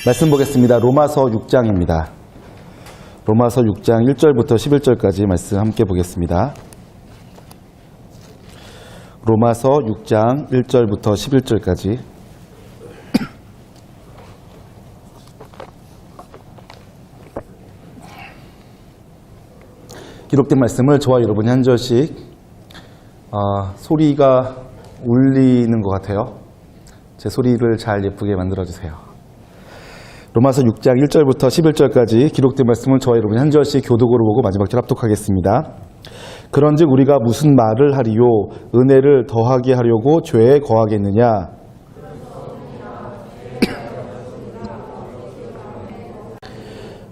말씀 보겠습니다. 로마서 6장입니다. 로마서 6장 1절부터 11절까지 말씀 함께 보겠습니다. 로마서 6장 1절부터 11절까지. 기록된 말씀을 저와 여러분이 한 절씩 소리가 울리는 것 같아요. 제 소리를 잘 예쁘게 만들어주세요. 로마서 6장 1절부터 11절까지 기록된 말씀을 저와 여러분이 한 절씩 교독으로 보고 마지막 절 합독하겠습니다. 그런즉 우리가 무슨 말을 하리요? 은혜를 더하게 하려고 죄에 거하겠느냐?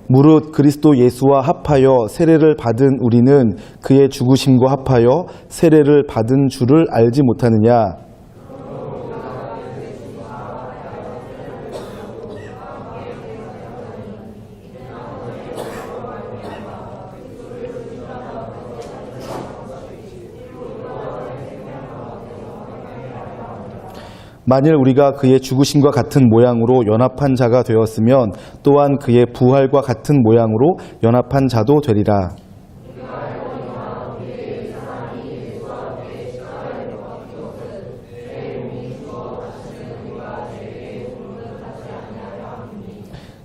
무릇 그리스도 예수와 합하여 세례를 받은 우리는 그의 죽으심과 합하여 세례를 받은 줄을 알지 못하느냐? 만일 우리가 그의 죽으심과 같은 모양으로 연합한 자가 되었으면 또한 그의 부활과 같은 모양으로 연합한 자도 되리라.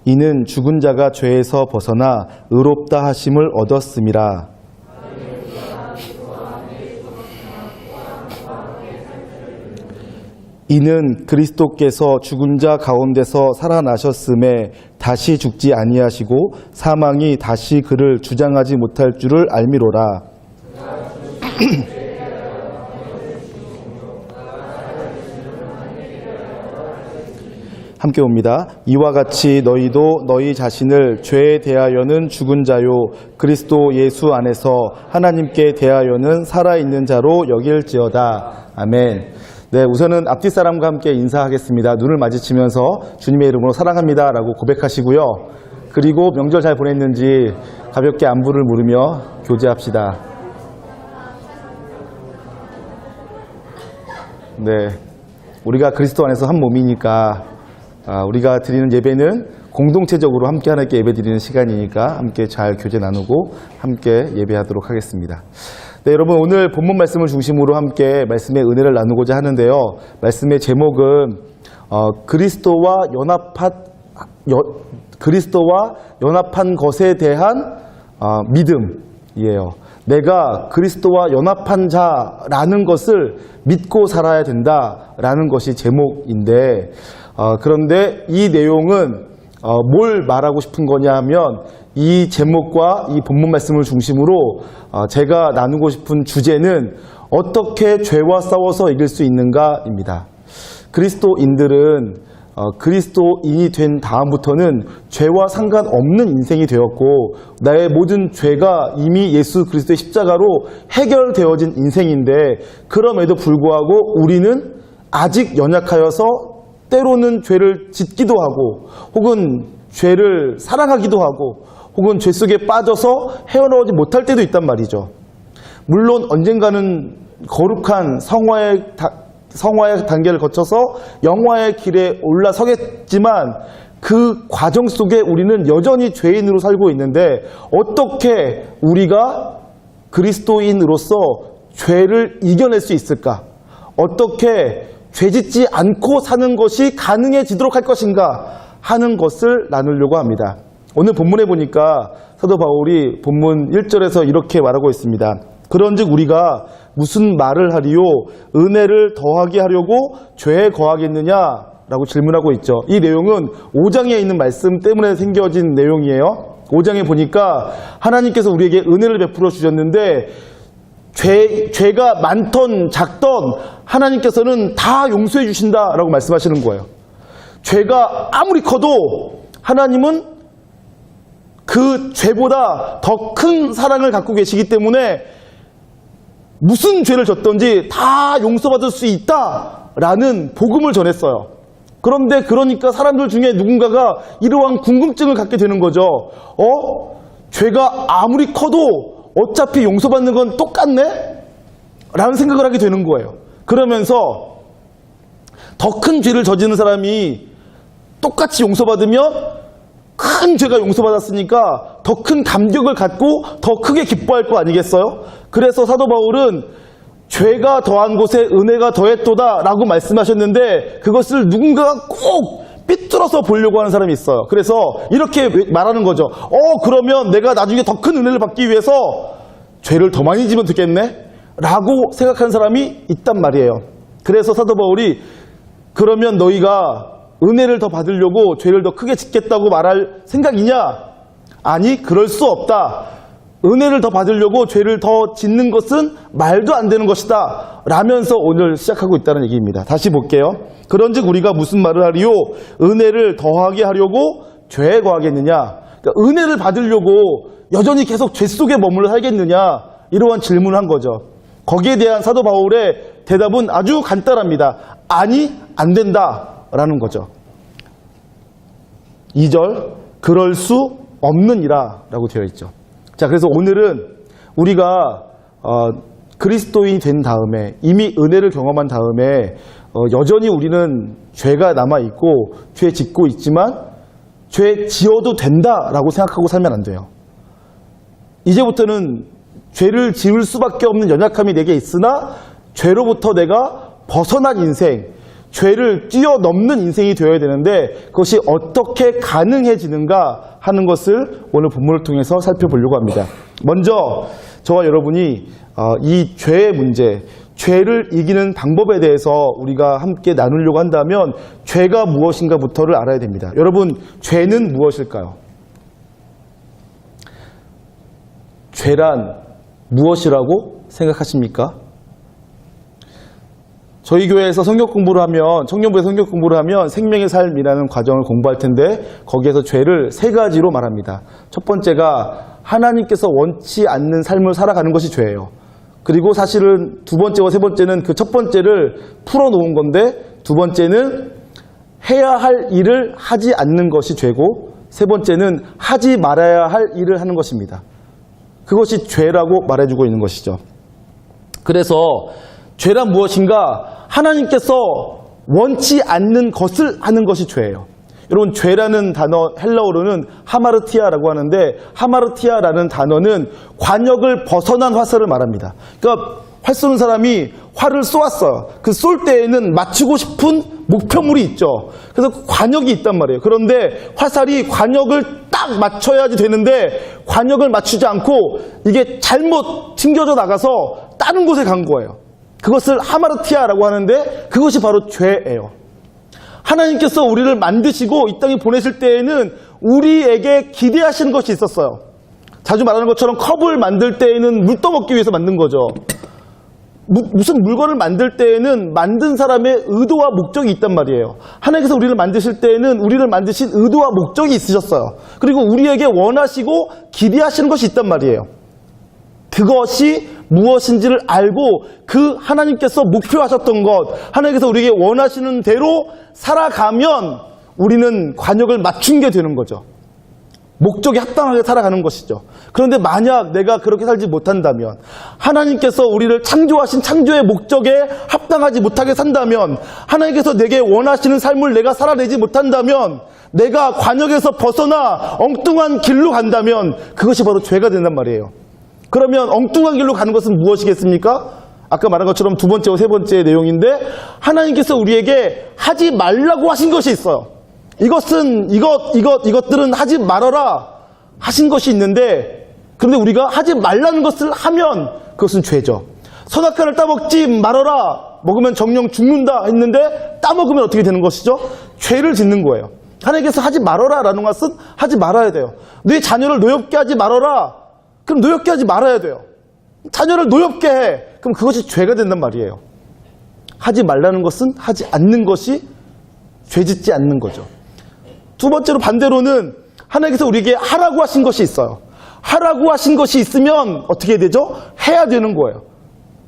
이는 죽은 자가 죄에서 벗어나 의롭다 하심을 얻었음이라. 이는 그리스도께서 죽은 자 가운데서 살아나셨음에 다시 죽지 아니하시고 사망이 다시 그를 주장하지 못할 줄을 알미로라. 함께 옵니다. 이와 같이 너희도 너희 자신을 죄에 대하여는 죽은 자요 그리스도 예수 안에서 하나님께 대하여는 살아있는 자로 여길지어다. 아멘. 네, 우선은 앞뒤 사람과 함께 인사하겠습니다. 눈을 마주치면서 주님의 이름으로 사랑합니다 라고 고백하시고요. 그리고 명절 잘 보냈는지 가볍게 안부를 물으며 교제합시다. 네, 우리가 그리스도 안에서 한 몸이니까 우리가 드리는 예배는 공동체적으로 함께 하나님께 예배 드리는 시간이니까 함께 잘 교제 나누고 함께 예배하도록 하겠습니다. 네, 여러분 오늘 본문 말씀을 중심으로 함께 말씀의 은혜를 나누고자 하는데요. 말씀의 제목은 그리스도와 연합한 것에 대한 믿음이에요. 내가 그리스도와 연합한 자라는 것을 믿고 살아야 된다라는 것이 제목인데 그런데 이 내용은 뭘 말하고 싶은 거냐 하면 이 제목과 이 본문 말씀을 중심으로 제가 나누고 싶은 주제는 어떻게 죄와 싸워서 이길 수 있는가입니다. 그리스도인들은 그리스도인이 된 다음부터는 죄와 상관없는 인생이 되었고 나의 모든 죄가 이미 예수 그리스도의 십자가로 해결되어진 인생인데 그럼에도 불구하고 우리는 아직 연약하여서 때로는 죄를 짓기도 하고 혹은 죄를 사랑하기도 하고 혹은 죄 속에 빠져서 헤어나오지 못할 때도 있단 말이죠. 물론 언젠가는 거룩한 성화의 단계를 거쳐서 영화의 길에 올라서겠지만 그 과정 속에 우리는 여전히 죄인으로 살고 있는데 어떻게 우리가 그리스도인으로서 죄를 이겨낼 수 있을까? 어떻게 죄짓지 않고 사는 것이 가능해지도록 할 것인가 하는 것을 나누려고 합니다. 오늘 본문에 보니까 사도 바울이 본문 1절에서 이렇게 말하고 있습니다. 그런즉 우리가 무슨 말을 하리요? 은혜를 더하게 하려고 죄에 거하겠느냐? 라고 질문하고 있죠. 이 내용은 5장에 있는 말씀 때문에 생겨진 내용이에요. 5장에 보니까 하나님께서 우리에게 은혜를 베풀어 주셨는데 죄가 많던 작던 하나님께서는 다 용서해 주신다라고 말씀하시는 거예요. 죄가 아무리 커도 하나님은 그 죄보다 더 큰 사랑을 갖고 계시기 때문에 무슨 죄를 졌든지 다 용서받을 수 있다라는 복음을 전했어요. 그런데 그러니까 사람들 중에 누군가가 이러한 궁금증을 갖게 되는 거죠. 죄가 아무리 커도 어차피 용서받는 건 똑같네? 라는 생각을 하게 되는 거예요. 그러면서 더 큰 죄를 저지른 사람이 똑같이 용서받으면 큰 죄가 용서받았으니까 더 큰 감격을 갖고 더 크게 기뻐할 거 아니겠어요? 그래서 사도 바울은 죄가 더한 곳에 은혜가 더했도다 라고 말씀하셨는데, 그것을 누군가가 꼭 삐뚤어서 보려고 하는 사람이 있어요. 그래서 이렇게 말하는 거죠. 그러면 내가 나중에 더 큰 은혜를 받기 위해서 죄를 더 많이 지면 되겠네? 라고 생각하는 사람이 있단 말이에요. 그래서 사도 바울이 그러면 너희가 은혜를 더 받으려고 죄를 더 크게 짓겠다고 말할 생각이냐? 아니, 그럴 수 없다. 은혜를 더 받으려고 죄를 더 짓는 것은 말도 안 되는 것이다 라면서 오늘 시작하고 있다는 얘기입니다. 다시 볼게요. 그런즉 우리가 무슨 말을 하리요? 은혜를 더하게 하려고 죄에 거하겠느냐? 그러니까 은혜를 받으려고 여전히 계속 죄 속에 머물러 살겠느냐? 이러한 질문을 한 거죠. 거기에 대한 사도 바울의 대답은 아주 간단합니다. 아니, 안 된다라는 거죠. 2절, 그럴 수 없느니라 라고 되어 있죠. 자, 그래서 오늘은 우리가 그리스도인이 된 다음에, 이미 은혜를 경험한 다음에 여전히 우리는 죄가 남아있고 죄 짓고 있지만 죄 지어도 된다라고 생각하고 살면 안 돼요. 이제부터는 죄를 지을 수밖에 없는 연약함이 내게 있으나 죄로부터 내가 벗어난 인생, 죄를 뛰어넘는 인생이 되어야 되는데, 그것이 어떻게 가능해지는가 하는 것을 오늘 본문을 통해서 살펴보려고 합니다. 먼저 저와 여러분이 이 죄의 문제, 죄를 이기는 방법에 대해서 우리가 함께 나누려고 한다면 죄가 무엇인가부터를 알아야 됩니다. 여러분, 죄는 무엇일까요? 죄란 무엇이라고 생각하십니까? 저희 교회에서 성경 공부를 하면, 청년부에서 성경 공부를 하면 생명의 삶이라는 과정을 공부할 텐데, 거기에서 죄를 3가지로 말합니다. 첫 번째가 하나님께서 원치 않는 삶을 살아가는 것이 죄예요. 그리고 사실은 두 번째와 세 번째는 그 첫 번째를 풀어놓은 건데, 두 번째는 해야 할 일을 하지 않는 것이 죄고, 세 번째는 하지 말아야 할 일을 하는 것입니다. 그것이 죄라고 말해주고 있는 것이죠. 그래서 죄란 무엇인가? 하나님께서 원치 않는 것을 하는 것이 죄예요. 여러분, 죄라는 단어 헬라어로는 하마르티아라고 하는데, 하마르티아라는 단어는 관역을 벗어난 화살을 말합니다. 그러니까 활 쏘는 사람이 활을 쏘았어요. 그 쏠 때에는 맞추고 싶은 목표물이 있죠. 그래서 관역이 있단 말이에요. 그런데 화살이 관역을 딱 맞춰야지 되는데 관역을 맞추지 않고 이게 잘못 튕겨져 나가서 다른 곳에 간 거예요. 그것을 하마르티아라고 하는데, 그것이 바로 죄예요. 하나님께서 우리를 만드시고 이 땅에 보내실 때에는 우리에게 기대하시는 것이 있었어요. 자주 말하는 것처럼 컵을 만들 때에는 물 떠먹기 위해서 만든 거죠. 무슨 물건을 만들 때에는 만든 사람의 의도와 목적이 있단 말이에요. 하나님께서 우리를 만드실 때에는 우리를 만드신 의도와 목적이 있으셨어요. 그리고 우리에게 원하시고 기대하시는 것이 있단 말이에요. 그것이 무엇인지를 알고 그 하나님께서 목표하셨던 것, 하나님께서 우리에게 원하시는 대로 살아가면 우리는 관역을 맞춘 게 되는 거죠. 목적에 합당하게 살아가는 것이죠. 그런데 만약 내가 그렇게 살지 못한다면, 하나님께서 우리를 창조하신 창조의 목적에 합당하지 못하게 산다면, 하나님께서 내게 원하시는 삶을 내가 살아내지 못한다면, 내가 관역에서 벗어나 엉뚱한 길로 간다면 그것이 바로 죄가 된단 말이에요. 그러면 엉뚱한 길로 가는 것은 무엇이겠습니까? 아까 말한 것처럼 두 번째와 세 번째 내용인데, 하나님께서 우리에게 하지 말라고 하신 것이 있어요. 이것들은 하지 말아라 하신 것이 있는데, 그런데 우리가 하지 말라는 것을 하면 그것은 죄죠. 선악과를 따먹지 말아라, 먹으면 정령 죽는다 했는데 따먹으면 어떻게 되는 것이죠? 죄를 짓는 거예요. 하나님께서 하지 말아라 라는 것은 하지 말아야 돼요. 네 자녀를 노엽게 하지 말아라, 그럼 노엽게 하지 말아야 돼요. 자녀를 노엽게 해, 그럼 그것이 죄가 된단 말이에요. 하지 말라는 것은 하지 않는 것이 죄 짓지 않는 거죠. 두 번째로, 반대로는 하나님께서 우리에게 하라고 하신 것이 있어요. 하라고 하신 것이 있으면 어떻게 되죠? 해야 되는 거예요.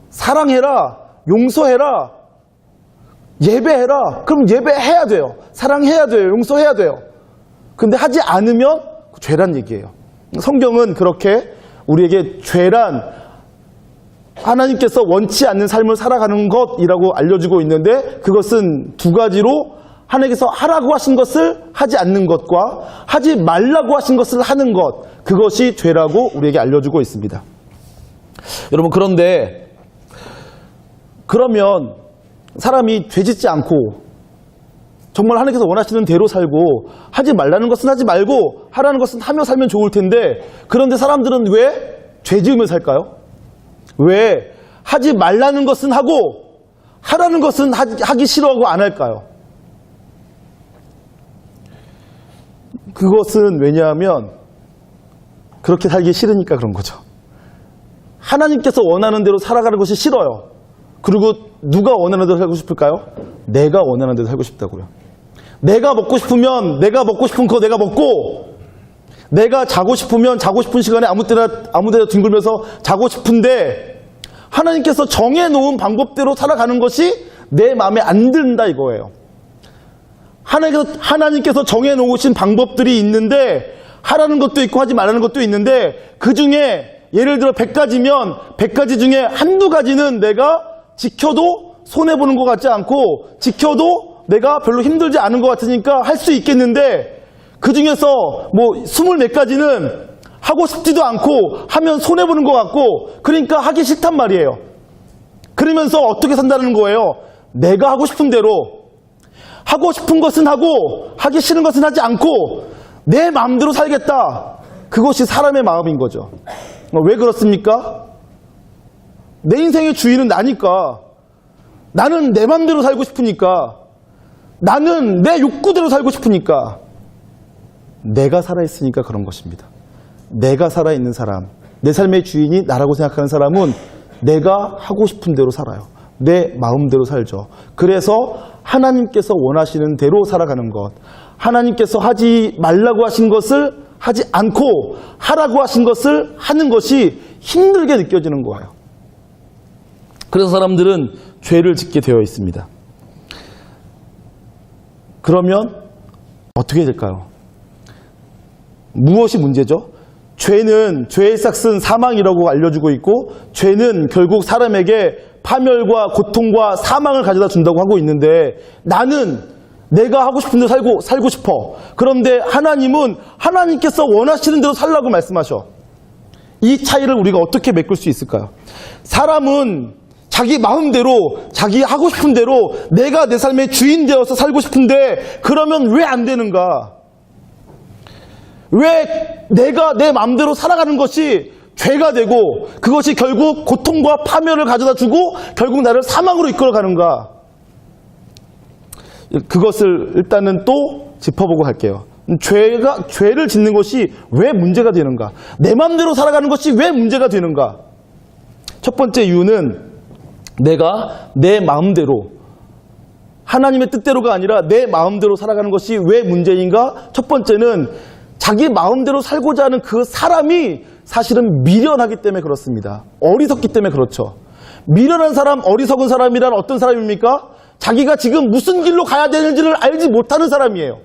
사랑해라, 용서해라, 예배해라. 그럼 예배해야 돼요. 사랑해야 돼요. 용서해야 돼요. 근데 하지 않으면 죄란 얘기예요. 성경은 그렇게 우리에게 죄란 하나님께서 원치 않는 삶을 살아가는 것이라고 알려주고 있는데, 그것은 두 가지로 하나님께서 하라고 하신 것을 하지 않는 것과 하지 말라고 하신 것을 하는 것, 그것이 죄라고 우리에게 알려주고 있습니다. 여러분, 그런데 그러면 사람이 죄짓지 않고 정말 하나님께서 원하시는 대로 살고 하지 말라는 것은 하지 말고 하라는 것은 하며 살면 좋을 텐데, 그런데 사람들은 왜 죄 지으며 살까요? 왜 하지 말라는 것은 하고 하라는 것은 하기 싫어하고 안 할까요? 그것은 왜냐하면 그렇게 살기 싫으니까 그런 거죠. 하나님께서 원하는 대로 살아가는 것이 싫어요. 그리고 누가 원하는 대로 살고 싶을까요? 내가 원하는 대로 살고 싶다고요. 내가 먹고 싶으면 내가 먹고 싶은 거 내가 먹고, 내가 자고 싶으면 자고 싶은 시간에 아무 데나 뒹굴면서 자고 싶은데, 하나님께서 정해놓은 방법대로 살아가는 것이 내 마음에 안 든다 이거예요. 하나님께서 정해놓으신 방법들이 있는데 하라는 것도 있고 하지 말라는 것도 있는데, 그 중에 예를 들어 100가지면 100가지 중에 한두 가지는 내가 지켜도 손해보는 것 같지 않고 지켜도 내가 별로 힘들지 않은 것 같으니까 할 수 있겠는데, 그 중에서 뭐 20몇 가지는 하고 싶지도 않고 하면 손해보는 것 같고 그러니까 하기 싫단 말이에요. 그러면서 어떻게 산다는 거예요? 내가 하고 싶은 대로, 하고 싶은 것은 하고 하기 싫은 것은 하지 않고 내 마음대로 살겠다. 그것이 사람의 마음인 거죠. 왜 그렇습니까? 내 인생의 주인은 나니까. 나는 내 마음대로 살고 싶으니까. 나는 내 욕구대로 살고 싶으니까. 내가 살아있으니까 그런 것입니다. 내가 살아있는 사람, 내 삶의 주인이 나라고 생각하는 사람은 내가 하고 싶은 대로 살아요. 내 마음대로 살죠. 그래서 하나님께서 원하시는 대로 살아가는 것, 하나님께서 하지 말라고 하신 것을 하지 않고 하라고 하신 것을 하는 것이 힘들게 느껴지는 거예요. 그래서 사람들은 죄를 짓게 되어 있습니다. 그러면 어떻게 될까요? 무엇이 문제죠? 죄는, 죄의 싹은 사망이라고 알려주고 있고, 죄는 결국 사람에게 파멸과 고통과 사망을 가져다 준다고 하고 있는데, 나는 내가 하고 싶은 대로 살고 싶어. 그런데 하나님은 하나님께서 원하시는 대로 살라고 말씀하셔. 이 차이를 우리가 어떻게 메꿀 수 있을까요? 사람은 자기 마음대로, 자기 하고 싶은 대로 내가 내 삶의 주인 되어서 살고 싶은데, 그러면 왜 안 되는가? 왜 내가 내 마음대로 살아가는 것이 죄가 되고 그것이 결국 고통과 파멸을 가져다 주고 결국 나를 사망으로 이끌어가는가? 그것을 일단은 또 짚어보고 갈게요. 죄를 짓는 것이 왜 문제가 되는가? 내 마음대로 살아가는 것이 왜 문제가 되는가? 첫 번째 이유는 내가 내 마음대로, 하나님의 뜻대로가 아니라 내 마음대로 살아가는 것이 왜 문제인가? 첫 번째는 자기 마음대로 살고자 하는 그 사람이 사실은 미련하기 때문에 그렇습니다. 어리석기 때문에 그렇죠. 미련한 사람, 어리석은 사람이란 어떤 사람입니까? 자기가 지금 무슨 길로 가야 되는지를 알지 못하는 사람이에요.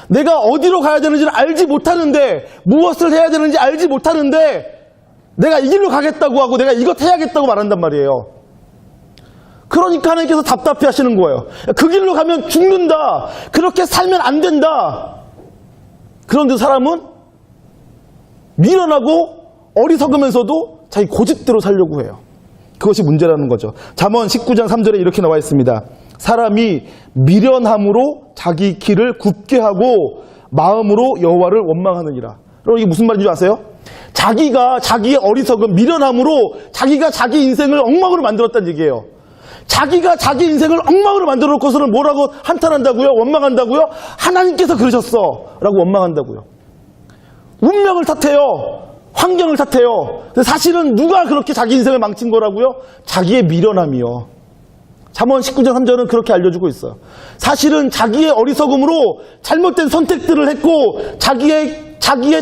내가 어디로 가야 되는지를 알지 못하는데, 무엇을 해야 되는지 알지 못하는데 내가 이 길로 가겠다고 하고 내가 이것 해야겠다고 말한단 말이에요. 그러니까 하나님께서 답답해 하시는 거예요. 그 길로 가면 죽는다. 그렇게 살면 안 된다. 그런데 사람은 미련하고 어리석으면서도 자기 고집대로 살려고 해요. 그것이 문제라는 거죠. 잠언 19장 3절에 이렇게 나와 있습니다. 사람이 미련함으로 자기 길을 굽게 하고 마음으로 여호와를 원망하느니라. 여러분, 이게 무슨 말인지 아세요? 자기가 자기의 어리석은 미련함으로 자기가 자기 인생을 엉망으로 만들었다는 얘기예요. 자기가 자기 인생을 엉망으로 만들어 놓고서는 뭐라고 한탄한다고요? 원망한다고요? 하나님께서 그러셨어 라고 원망한다고요. 운명을 탓해요. 환경을 탓해요. 근데 사실은 누가 그렇게 자기 인생을 망친 거라고요? 자기의 미련함이요. 잠언 19장 3절은 그렇게 알려주고 있어요. 사실은 자기의 어리석음으로 잘못된 선택들을 했고, 자기의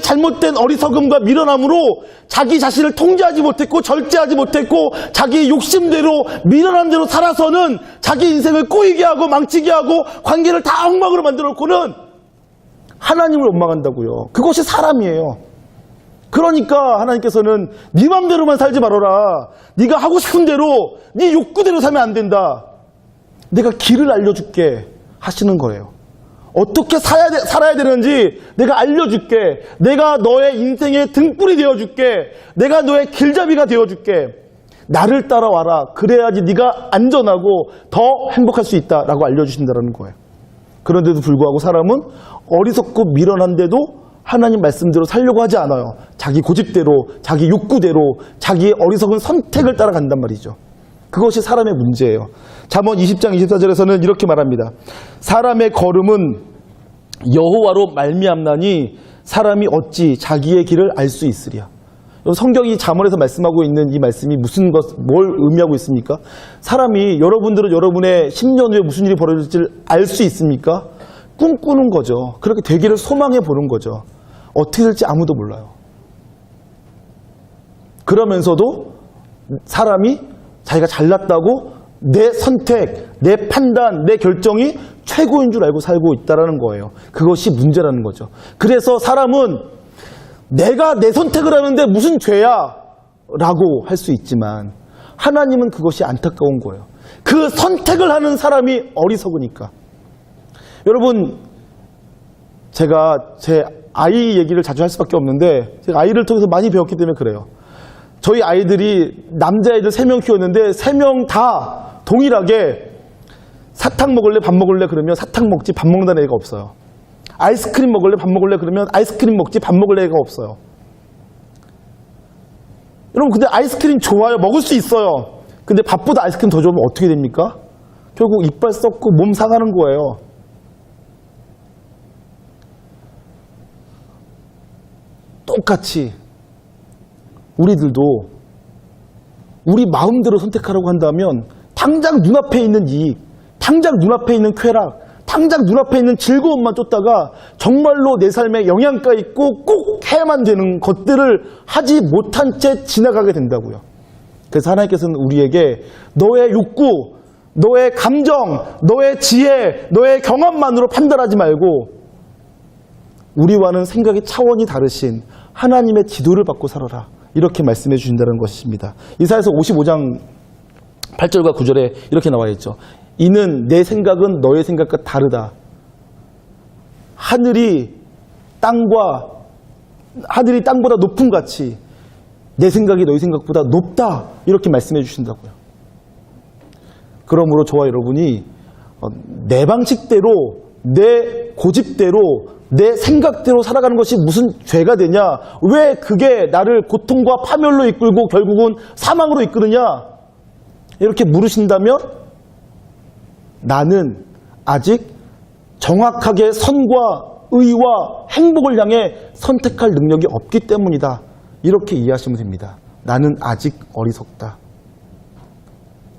잘못된 어리석음과 미련함으로 자기 자신을 통제하지 못했고 절제하지 못했고 자기의 욕심대로 미련한 대로 살아서는 자기 인생을 꼬이게 하고 망치게 하고 관계를 다 엉망으로 만들어 놓고는 하나님을 원망한다고요. 그것이 사람이에요. 그러니까 하나님께서는 네 맘대로만 살지 말아라. 네가 하고 싶은 대로, 네 욕구대로 살면 안 된다. 내가 길을 알려줄게 하시는 거예요. 어떻게 살아야 되는지 내가 알려줄게. 내가 너의 인생의 등불이 되어줄게. 내가 너의 길잡이가 되어줄게. 나를 따라와라. 그래야지 네가 안전하고 더 행복할 수 있다라고 알려주신다는 거예요. 그런데도 불구하고 사람은 어리석고 미련한데도 하나님 말씀대로 살려고 하지 않아요. 자기 고집대로, 자기 욕구대로, 자기의 어리석은 선택을 따라간단 말이죠. 그것이 사람의 문제예요. 잠언 20장 24절에서는 이렇게 말합니다. 사람의 걸음은 여호와로 말미암나니 사람이 어찌 자기의 길을 알 수 있으랴. 성경이 잠언에서 말씀하고 있는 이 말씀이 뭘 의미하고 있습니까? 사람이, 여러분들은 여러분의 10년 후에 무슨 일이 벌어질지를 알 수 있습니까? 꿈꾸는 거죠. 그렇게 되기를 소망해 보는 거죠. 어떻게 될지 아무도 몰라요. 그러면서도 사람이 자기가 잘났다고 내 선택, 내 판단, 내 결정이 최고인 줄 알고 살고 있다는 거예요. 그것이 문제라는 거죠. 그래서 사람은 내가 내 선택을 하는데 무슨 죄야? 라고 할 수 있지만 하나님은 그것이 안타까운 거예요. 그 선택을 하는 사람이 어리석으니까. 여러분, 제가 제 아이 얘기를 자주 할 수밖에 없는데 제가 아이를 통해서 많이 배웠기 때문에 그래요. 저희 아이들이 남자애들 3명 키웠는데 3명 다 동일하게 사탕 먹을래 밥 먹을래 그러면 사탕 먹지 밥 먹는다는 애가 없어요. 아이스크림 먹을래 밥 먹을래 그러면 아이스크림 먹지 밥 먹을래 애가 없어요. 여러분, 근데 아이스크림 좋아요. 먹을 수 있어요. 근데 밥보다 아이스크림 더 좋으면 어떻게 됩니까? 결국 이빨 썩고 몸 상하는 거예요. 똑같이 우리들도 우리 마음대로 선택하라고 한다면 당장 눈앞에 있는 이익, 당장 눈앞에 있는 쾌락, 당장 눈앞에 있는 즐거움만 쫓다가 정말로 내 삶에 영향가 있고 꼭 해야만 되는 것들을 하지 못한 채 지나가게 된다고요. 그래서 하나님께서는 우리에게 너의 욕구, 너의 감정, 너의 지혜, 너의 경험만으로 판단하지 말고 우리와는 생각의 차원이 다르신 하나님의 지도를 받고 살아라. 이렇게 말씀해 주신다는 것입니다. 이사야서 55장 8절과 9절에 이렇게 나와 있죠. 이는 내 생각은 너의 생각과 다르다. 하늘이 땅보다 높음 같이 내 생각이 너희 생각보다 높다. 이렇게 말씀해 주신다고요. 그러므로 저와 여러분이 내 방식대로, 내 고집대로, 내 생각대로 살아가는 것이 무슨 죄가 되냐? 왜 그게 나를 고통과 파멸로 이끌고 결국은 사망으로 이끄느냐? 이렇게 물으신다면 나는 아직 정확하게 선과 의와 행복을 향해 선택할 능력이 없기 때문이다. 이렇게 이해하시면 됩니다. 나는 아직 어리석다.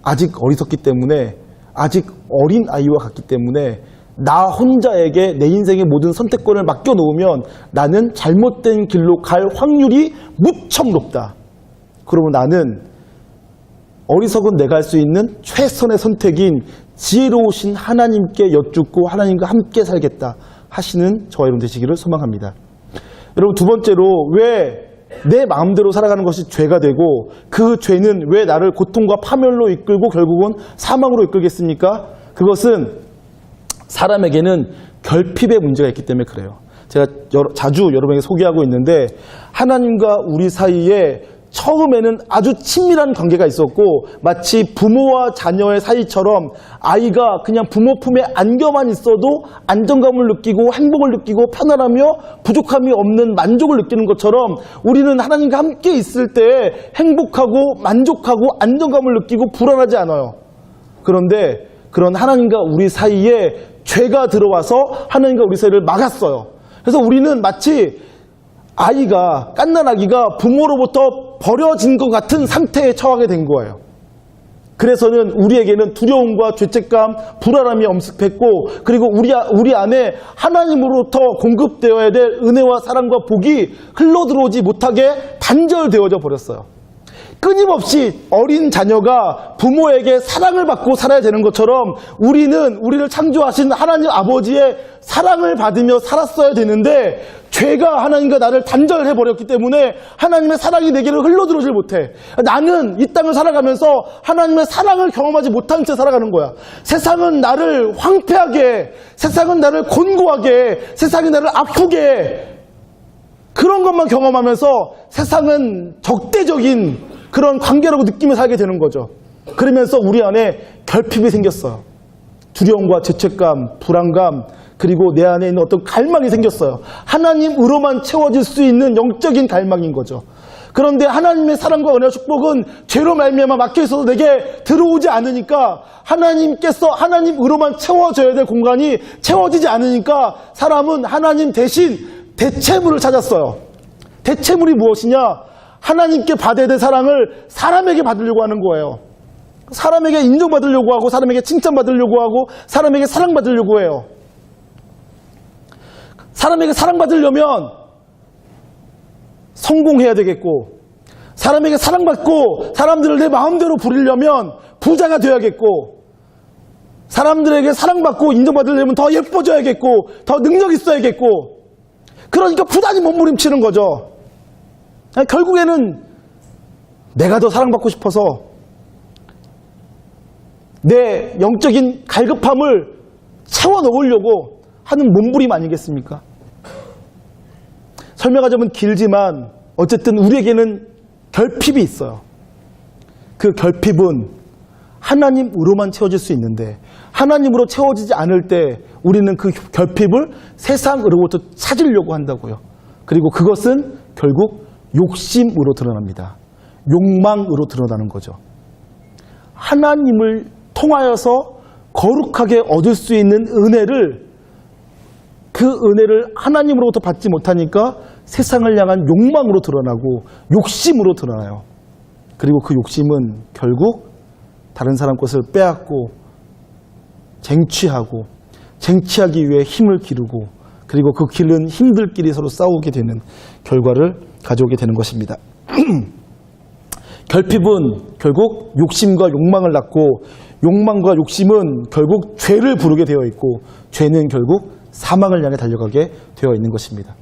아직 어리석기 때문에, 아직 어린 아이와 같기 때문에 나 혼자에게 내 인생의 모든 선택권을 맡겨놓으면 나는 잘못된 길로 갈 확률이 무척 높다. 그러면 나는 어리석은 내가 할 수 있는 최선의 선택인 지혜로우신 하나님께 여쭙고 하나님과 함께 살겠다 하시는 저와 여러분 되시기를 소망합니다. 여러분, 두 번째로 왜 내 마음대로 살아가는 것이 죄가 되고 그 죄는 왜 나를 고통과 파멸로 이끌고 결국은 사망으로 이끌겠습니까? 그것은 사람에게는 결핍의 문제가 있기 때문에 그래요. 제가 자주 여러분에게 소개하고 있는데 하나님과 우리 사이에 처음에는 아주 친밀한 관계가 있었고 마치 부모와 자녀의 사이처럼 아이가 그냥 부모 품에 안겨만 있어도 안정감을 느끼고 행복을 느끼고 편안하며 부족함이 없는 만족을 느끼는 것처럼 우리는 하나님과 함께 있을 때 행복하고 만족하고 안정감을 느끼고 불안하지 않아요. 그런데 그런 하나님과 우리 사이에 죄가 들어와서 하나님과 우리 사이를 막았어요. 그래서 우리는 마치 아이가, 갓난아기가 부모로부터 버려진 것 같은 상태에 처하게 된 거예요. 그래서는 우리에게는 두려움과 죄책감, 불안함이 엄습했고 그리고 우리 안에 하나님으로부터 공급되어야 될 은혜와 사랑과 복이 흘러들어오지 못하게 단절되어져 버렸어요. 끊임없이 어린 자녀가 부모에게 사랑을 받고 살아야 되는 것처럼 우리를 창조하신 하나님 아버지의 사랑을 받으며 살았어야 되는데 죄가 하나님과 나를 단절해버렸기 때문에 하나님의 사랑이 내게를 흘러들어오질 못해. 나는 이 땅을 살아가면서 하나님의 사랑을 경험하지 못한 채 살아가는 거야. 세상은 나를 황폐하게, 세상은 나를 곤고하게, 세상이 나를 아프게, 그런 것만 경험하면서 세상은 적대적인 그런 관계라고 느끼며 살게 되는 거죠. 그러면서 우리 안에 결핍이 생겼어요. 두려움과 죄책감, 불안감, 그리고 내 안에 있는 어떤 갈망이 생겼어요. 하나님으로만 채워질 수 있는 영적인 갈망인 거죠. 그런데 하나님의 사랑과 은혜와 축복은 죄로 말미암아 막혀있어서 내게 들어오지 않으니까, 하나님께서 하나님으로만 채워져야 될 공간이 채워지지 않으니까 사람은 하나님 대신 대체물을 찾았어요. 대체물이 무엇이냐? 하나님께 받아야 될 사랑을 사람에게 받으려고 하는 거예요. 사람에게 인정받으려고 하고, 사람에게 칭찬받으려고 하고, 사람에게 사랑받으려고 해요. 사람에게 사랑받으려면 성공해야 되겠고, 사람에게 사랑받고 사람들을 내 마음대로 부리려면 부자가 되어야겠고, 사람들에게 사랑받고 인정받으려면 더 예뻐져야겠고, 더 능력 있어야겠고, 그러니까 부단히 몸부림치는 거죠. 결국에는 내가 더 사랑받고 싶어서 내 영적인 갈급함을 채워 넣으려고 하는 몸부림 아니겠습니까? 설명하자면 길지만 어쨌든 우리에게는 결핍이 있어요. 그 결핍은 하나님으로만 채워질 수 있는데, 하나님으로 채워지지 않을 때 우리는 그 결핍을 세상으로부터 찾으려고 한다고요. 그리고 그것은 결국 욕심으로 드러납니다. 욕망으로 드러나는 거죠. 하나님을 통하여서 거룩하게 얻을 수 있는 은혜를, 그 은혜를 하나님으로부터 받지 못하니까 세상을 향한 욕망으로 드러나고 욕심으로 드러나요. 그리고 그 욕심은 결국 다른 사람 것을 빼앗고 쟁취하고, 쟁취하기 위해 힘을 기르고, 그리고 그 길은 힘들끼리 서로 싸우게 되는 결과를 가져오게 되는 것입니다. 결핍은 결국 욕심과 욕망을 낳고, 욕망과 욕심은 결국 죄를 부르게 되어 있고, 죄는 결국 사망을 향해 달려가게 되어 있는 것입니다.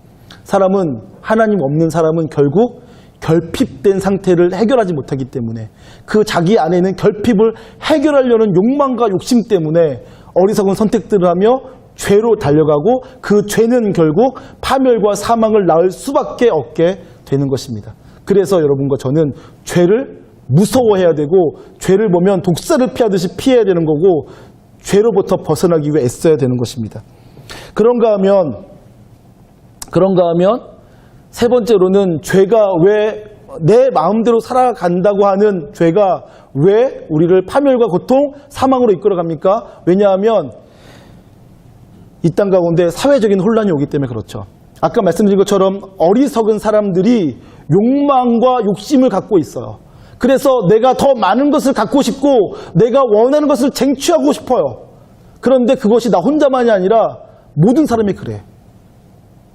사람은, 하나님 없는 사람은 결국 결핍된 상태를 해결하지 못하기 때문에, 그 자기 안에 있는 결핍을 해결하려는 욕망과 욕심 때문에 어리석은 선택들을 하며 죄로 달려가고, 그 죄는 결국 파멸과 사망을 낳을 수밖에 없게 되는 것입니다. 그래서 여러분과 저는 죄를 무서워해야 되고, 죄를 보면 독사를 피하듯이 피해야 되는 거고, 죄로부터 벗어나기 위해 애써야 되는 것입니다. 그런가 하면 세 번째로는, 죄가 왜 내 마음대로 살아간다고 하는 죄가 왜 우리를 파멸과 고통, 사망으로 이끌어갑니까? 왜냐하면 이 땅 가운데 사회적인 혼란이 오기 때문에 그렇죠. 아까 말씀드린 것처럼 어리석은 사람들이 욕망과 욕심을 갖고 있어요. 그래서 내가 더 많은 것을 갖고 싶고, 내가 원하는 것을 쟁취하고 싶어요. 그런데 그것이 나 혼자만이 아니라 모든 사람이 그래.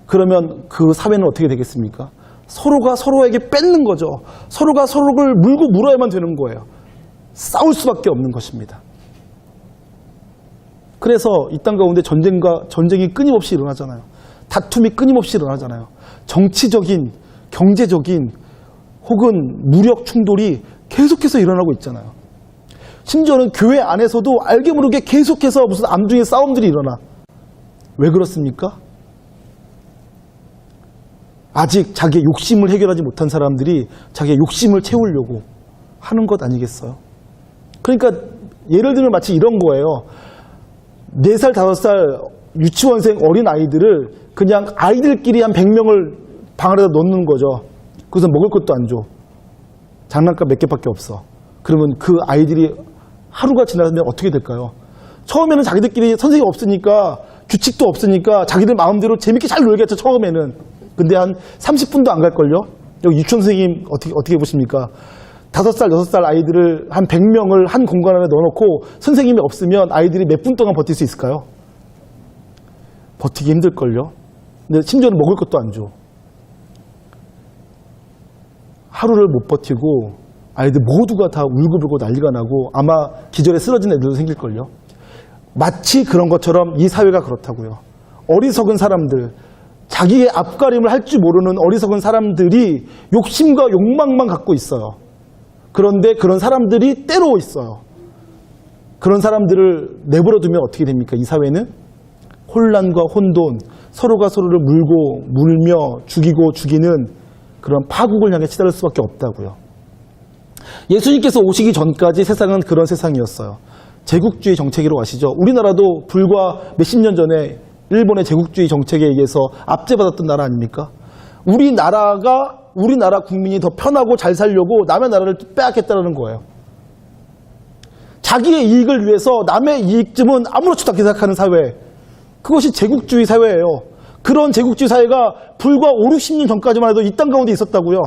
그러면 그 사회는 어떻게 되겠습니까? 서로가 서로에게 뺏는 거죠. 서로가 서로를 물고 물어야만 되는 거예요. 싸울 수밖에 없는 것입니다. 그래서 이 땅 가운데 전쟁이 끊임없이 일어나잖아요. 다툼이 끊임없이 일어나잖아요. 정치적인, 경제적인 혹은 무력 충돌이 계속해서 일어나고 있잖아요. 심지어는 교회 안에서도 알게 모르게 계속해서 무슨 암중의 싸움들이 일어나. 왜 그렇습니까? 아직 자기의 욕심을 해결하지 못한 사람들이 자기의 욕심을 채우려고 하는 것 아니겠어요? 그러니까 예를 들면 마치 이런 거예요. 4살, 5살 유치원생 어린 아이들을 그냥 아이들끼리 한 100명을 방 안에다 넣는 거죠. 그래서 먹을 것도 안 줘. 장난감 몇 개밖에 없어. 그러면 그 아이들이 하루가 지나면 어떻게 될까요? 처음에는 자기들끼리 선생님이 없으니까, 규칙도 없으니까 자기들 마음대로 재밌게 잘 놀겠죠, 처음에는. 근데 한 30분도 안 갈걸요? 여기 유치원 선생님 어떻게 보십니까? 5살, 6살 아이들을 한 100명을 한 공간 안에 넣어놓고 선생님이 없으면 아이들이 몇 분 동안 버틸 수 있을까요? 버티기 힘들걸요? 근데 심지어는 먹을 것도 안 줘. 하루를 못 버티고 아이들 모두가 다 울고불고 난리가 나고 아마 기절에 쓰러진 애들도 생길걸요. 마치 그런 것처럼 이 사회가 그렇다고요. 어리석은 사람들, 자기의 앞가림을 할 줄 모르는 어리석은 사람들이 욕심과 욕망만 갖고 있어요. 그런데 그런 사람들이 때로 있어요. 그런 사람들을 내버려 두면 어떻게 됩니까? 이 사회는 혼란과 혼돈, 서로가 서로를 물고 물며 죽이고 죽이는 그런 파국을 향해 치달을 수밖에 없다고요. 예수님께서 오시기 전까지 세상은 그런 세상이었어요. 제국주의 정책으로 아시죠? 우리나라도 불과 몇십 년 전에 일본의 제국주의 정책에 의해서 압제받았던 나라 아닙니까? 우리나라 국민이 더 편하고 잘 살려고 남의 나라를 빼앗겠다는 거예요. 자기의 이익을 위해서 남의 이익쯤은 아무렇지도 않게 생각하는 사회. 그것이 제국주의 사회예요. 그런 제국주의 사회가 불과 5, 60년 전까지만 해도 이 땅 가운데 있었다고요.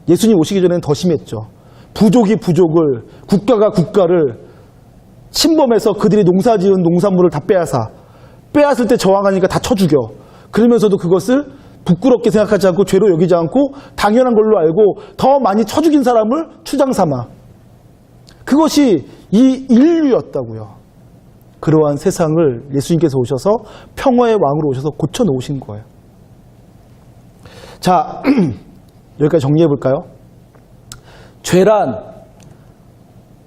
예수님 오시기 전에는 더 심했죠. 부족이 부족을, 국가가 국가를 침범해서 그들이 농사지은 농산물을 다 빼앗을 때 저항하니까 다 쳐 죽여. 그러면서도 그것을 부끄럽게 생각하지 않고 죄로 여기지 않고 당연한 걸로 알고 더 많이 쳐 죽인 사람을 추장 삼아. 그것이 이 인류였다고요. 그러한 세상을 예수님께서 오셔서 평화의 왕으로 오셔서 고쳐놓으신 거예요. 자, 여기까지 정리해볼까요? 죄란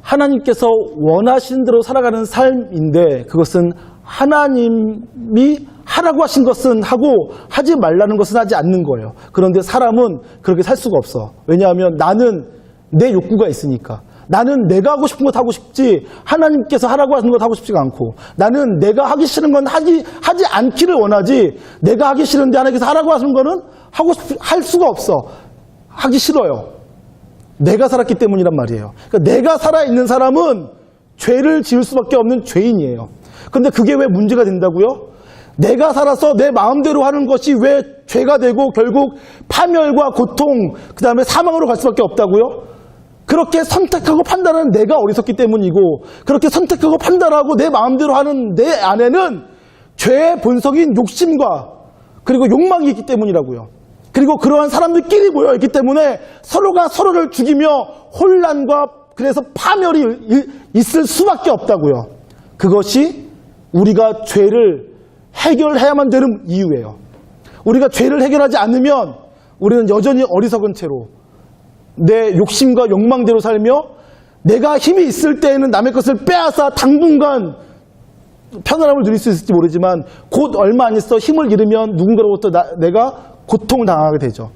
하나님께서 원하신 대로 살아가는 삶인데 그것은 하나님이 하라고 하신 것은 하고 하지 말라는 것은 하지 않는 거예요. 그런데 사람은 그렇게 살 수가 없어. 왜냐하면 나는 내 욕구가 있으니까. 나는 내가 하고 싶은 것 하고 싶지 하나님께서 하라고 하는 것 하고 싶지가 않고 나는 내가 하기 싫은 건 하지 않기를 원하지 내가 하기 싫은데 하나님께서 하라고 하는 거는 할 수가 없어. 하기 싫어요. 내가 살았기 때문이란 말이에요. 그러니까 내가 살아있는 사람은 죄를 지을 수밖에 없는 죄인이에요. 그런데 그게 왜 문제가 된다고요? 내가 살아서 내 마음대로 하는 것이 왜 죄가 되고 결국 파멸과 고통 그 다음에 사망으로 갈 수밖에 없다고요? 그렇게 선택하고 판단하는 내가 어리석기 때문이고 그렇게 선택하고 판단하고 내 마음대로 하는 내 안에는 죄의 본성인 욕심과 그리고 욕망이 있기 때문이라고요. 그리고 그러한 사람들끼리 모여있기 때문에 서로가 서로를 죽이며 혼란과 그래서 파멸이 있을 수밖에 없다고요. 그것이 우리가 죄를 해결해야만 되는 이유예요. 우리가 죄를 해결하지 않으면 우리는 여전히 어리석은 채로 내 욕심과 욕망대로 살며 내가 힘이 있을 때에는 남의 것을 빼앗아 당분간 편안함을 누릴 수 있을지 모르지만 곧 얼마 안 있어 힘을 잃으면 누군가로부터 내가 고통당하게 되죠.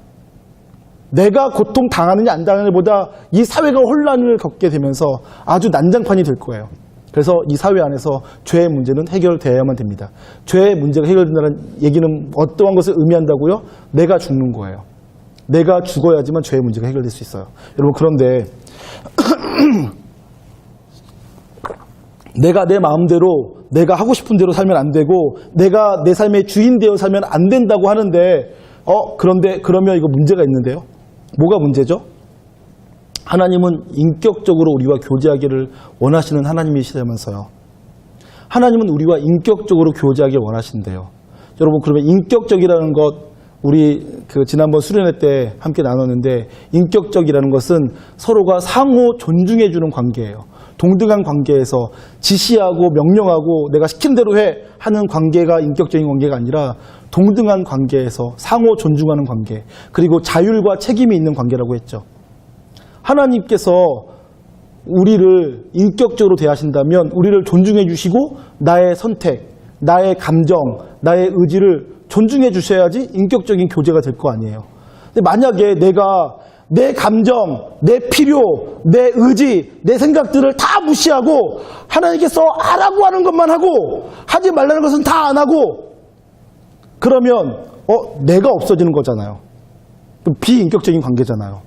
내가 고통당하느냐 안 당하느냐보다 이 사회가 혼란을 겪게 되면서 아주 난장판이 될 거예요. 그래서 이 사회 안에서 죄의 문제는 해결되어야만 됩니다. 죄의 문제가 해결된다는 얘기는 어떠한 것을 의미한다고요? 내가 죽는 거예요. 내가 죽어야지만 죄의 문제가 해결될 수 있어요. 여러분 그런데 내가 내 마음대로 내가 하고 싶은 대로 살면 안 되고 내가 내 삶의 주인 되어 살면 안 된다고 하는데 그런데 그러면 이거 문제가 있는데요. 뭐가 문제죠? 하나님은 인격적으로 우리와 교제하기를 원하시는 하나님이시다면서요. 하나님은 우리와 인격적으로 교제하기를 원하신대요. 여러분 그러면 인격적이라는 것 우리 지난번 수련회 때 함께 나눴는데 인격적이라는 것은 서로가 상호 존중해 주는 관계예요. 동등한 관계에서 지시하고 명령하고 내가 시킨 대로 해 하는 관계가 인격적인 관계가 아니라 동등한 관계에서 상호 존중하는 관계 그리고 자율과 책임이 있는 관계라고 했죠. 하나님께서 우리를 인격적으로 대하신다면 우리를 존중해 주시고 나의 선택, 나의 감정, 나의 의지를 존중해 주셔야지 인격적인 교제가 될 거 아니에요. 근데 만약에 내가 내 감정, 내 필요, 내 의지, 내 생각들을 다 무시하고 하나님께서 하라고 하는 것만 하고 하지 말라는 것은 다 안 하고 그러면 내가 없어지는 거잖아요. 비인격적인 관계잖아요.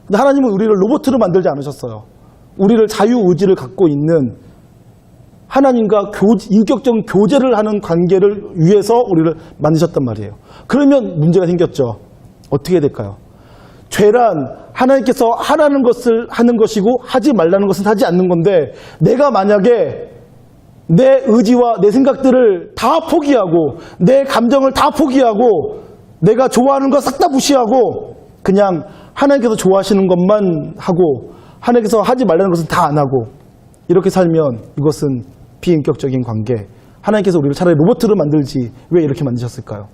근데 하나님은 우리를 로봇으로 만들지 않으셨어요. 우리를 자유의지를 갖고 있는 하나님과 인격적인 교제를 하는 관계를 위해서 우리를 만드셨단 말이에요. 그러면 문제가 생겼죠. 어떻게 될까요? 죄란 하나님께서 하라는 것을 하는 것이고 하지 말라는 것은 하지 않는 건데 내가 만약에 내 의지와 내 생각들을 다 포기하고 내 감정을 다 포기하고 내가 좋아하는 거 싹 다 무시하고 그냥 하나님께서 좋아하시는 것만 하고 하나님께서 하지 말라는 것은 다 안 하고 이렇게 살면 이것은 비인격적인 관계. 하나님께서 우리를 차라리 로봇으로 만들지 왜 이렇게 만드셨을까요?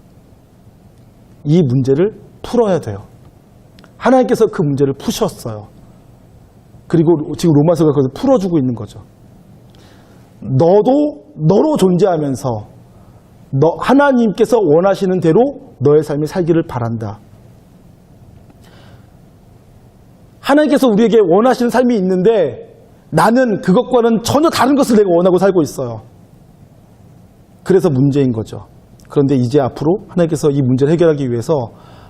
이 문제를 풀어야 돼요. 하나님께서 그 문제를 푸셨어요. 그리고 지금 로마서가 그것을 풀어주고 있는 거죠. 너도 너로 존재하면서 하나님께서 원하시는 대로 너의 삶이 살기를 바란다. 하나님께서 우리에게 원하시는 삶이 있는데 나는 그것과는 전혀 다른 것을 내가 원하고 살고 있어요. 그래서 문제인 거죠. 그런데 이제 앞으로 하나님께서 이 문제를 해결하기 위해서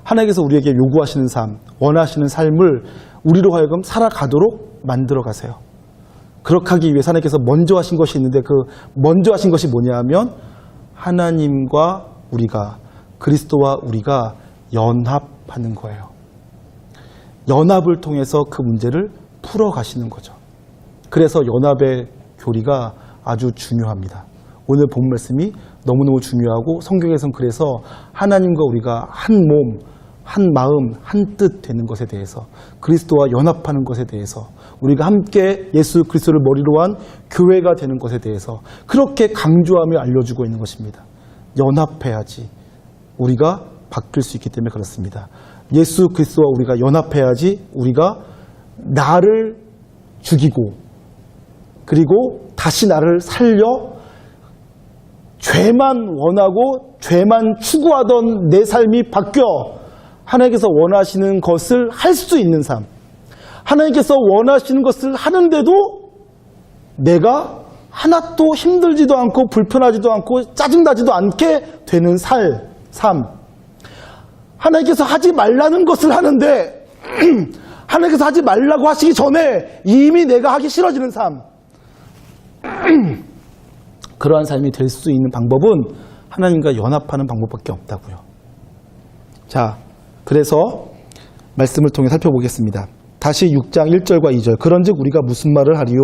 하나님께서 우리에게 요구하시는 삶, 원하시는 삶을 우리로 하여금 살아가도록 만들어 가세요. 그렇게 하기 위해서 하나님께서 먼저 하신 것이 있는데 그 먼저 하신 것이 뭐냐 하면 하나님과 우리가, 그리스도와 우리가 연합하는 거예요. 연합을 통해서 그 문제를 풀어 가시는 거죠. 그래서 연합의 교리가 아주 중요합니다. 오늘 본 말씀이 너무너무 중요하고 성경에서는 그래서 하나님과 우리가 한 몸, 한 마음, 한 뜻 되는 것에 대해서 그리스도와 연합하는 것에 대해서 우리가 함께 예수 그리스도를 머리로 한 교회가 되는 것에 대해서 그렇게 강조하며 알려주고 있는 것입니다. 연합해야지 우리가 바뀔 수 있기 때문에 그렇습니다. 예수 그리스도와 우리가 연합해야지 우리가 나를 죽이고 그리고 다시 나를 살려 죄만 원하고 죄만 추구하던 내 삶이 바뀌어 하나님께서 원하시는 것을 할 수 있는 삶, 하나님께서 원하시는 것을 하는데도 내가 하나도 힘들지도 않고 불편하지도 않고 짜증나지도 않게 되는 삶, 하나님께서 하지 말라는 것을 하는데 하나님께서 하지 말라고 하시기 전에 이미 내가 하기 싫어지는 삶, 그러한 삶이 될 수 있는 방법은 하나님과 연합하는 방법밖에 없다고요. 자, 그래서 말씀을 통해 살펴보겠습니다. 다시 6장 1절과 2절. 그런즉 우리가 무슨 말을 하리요?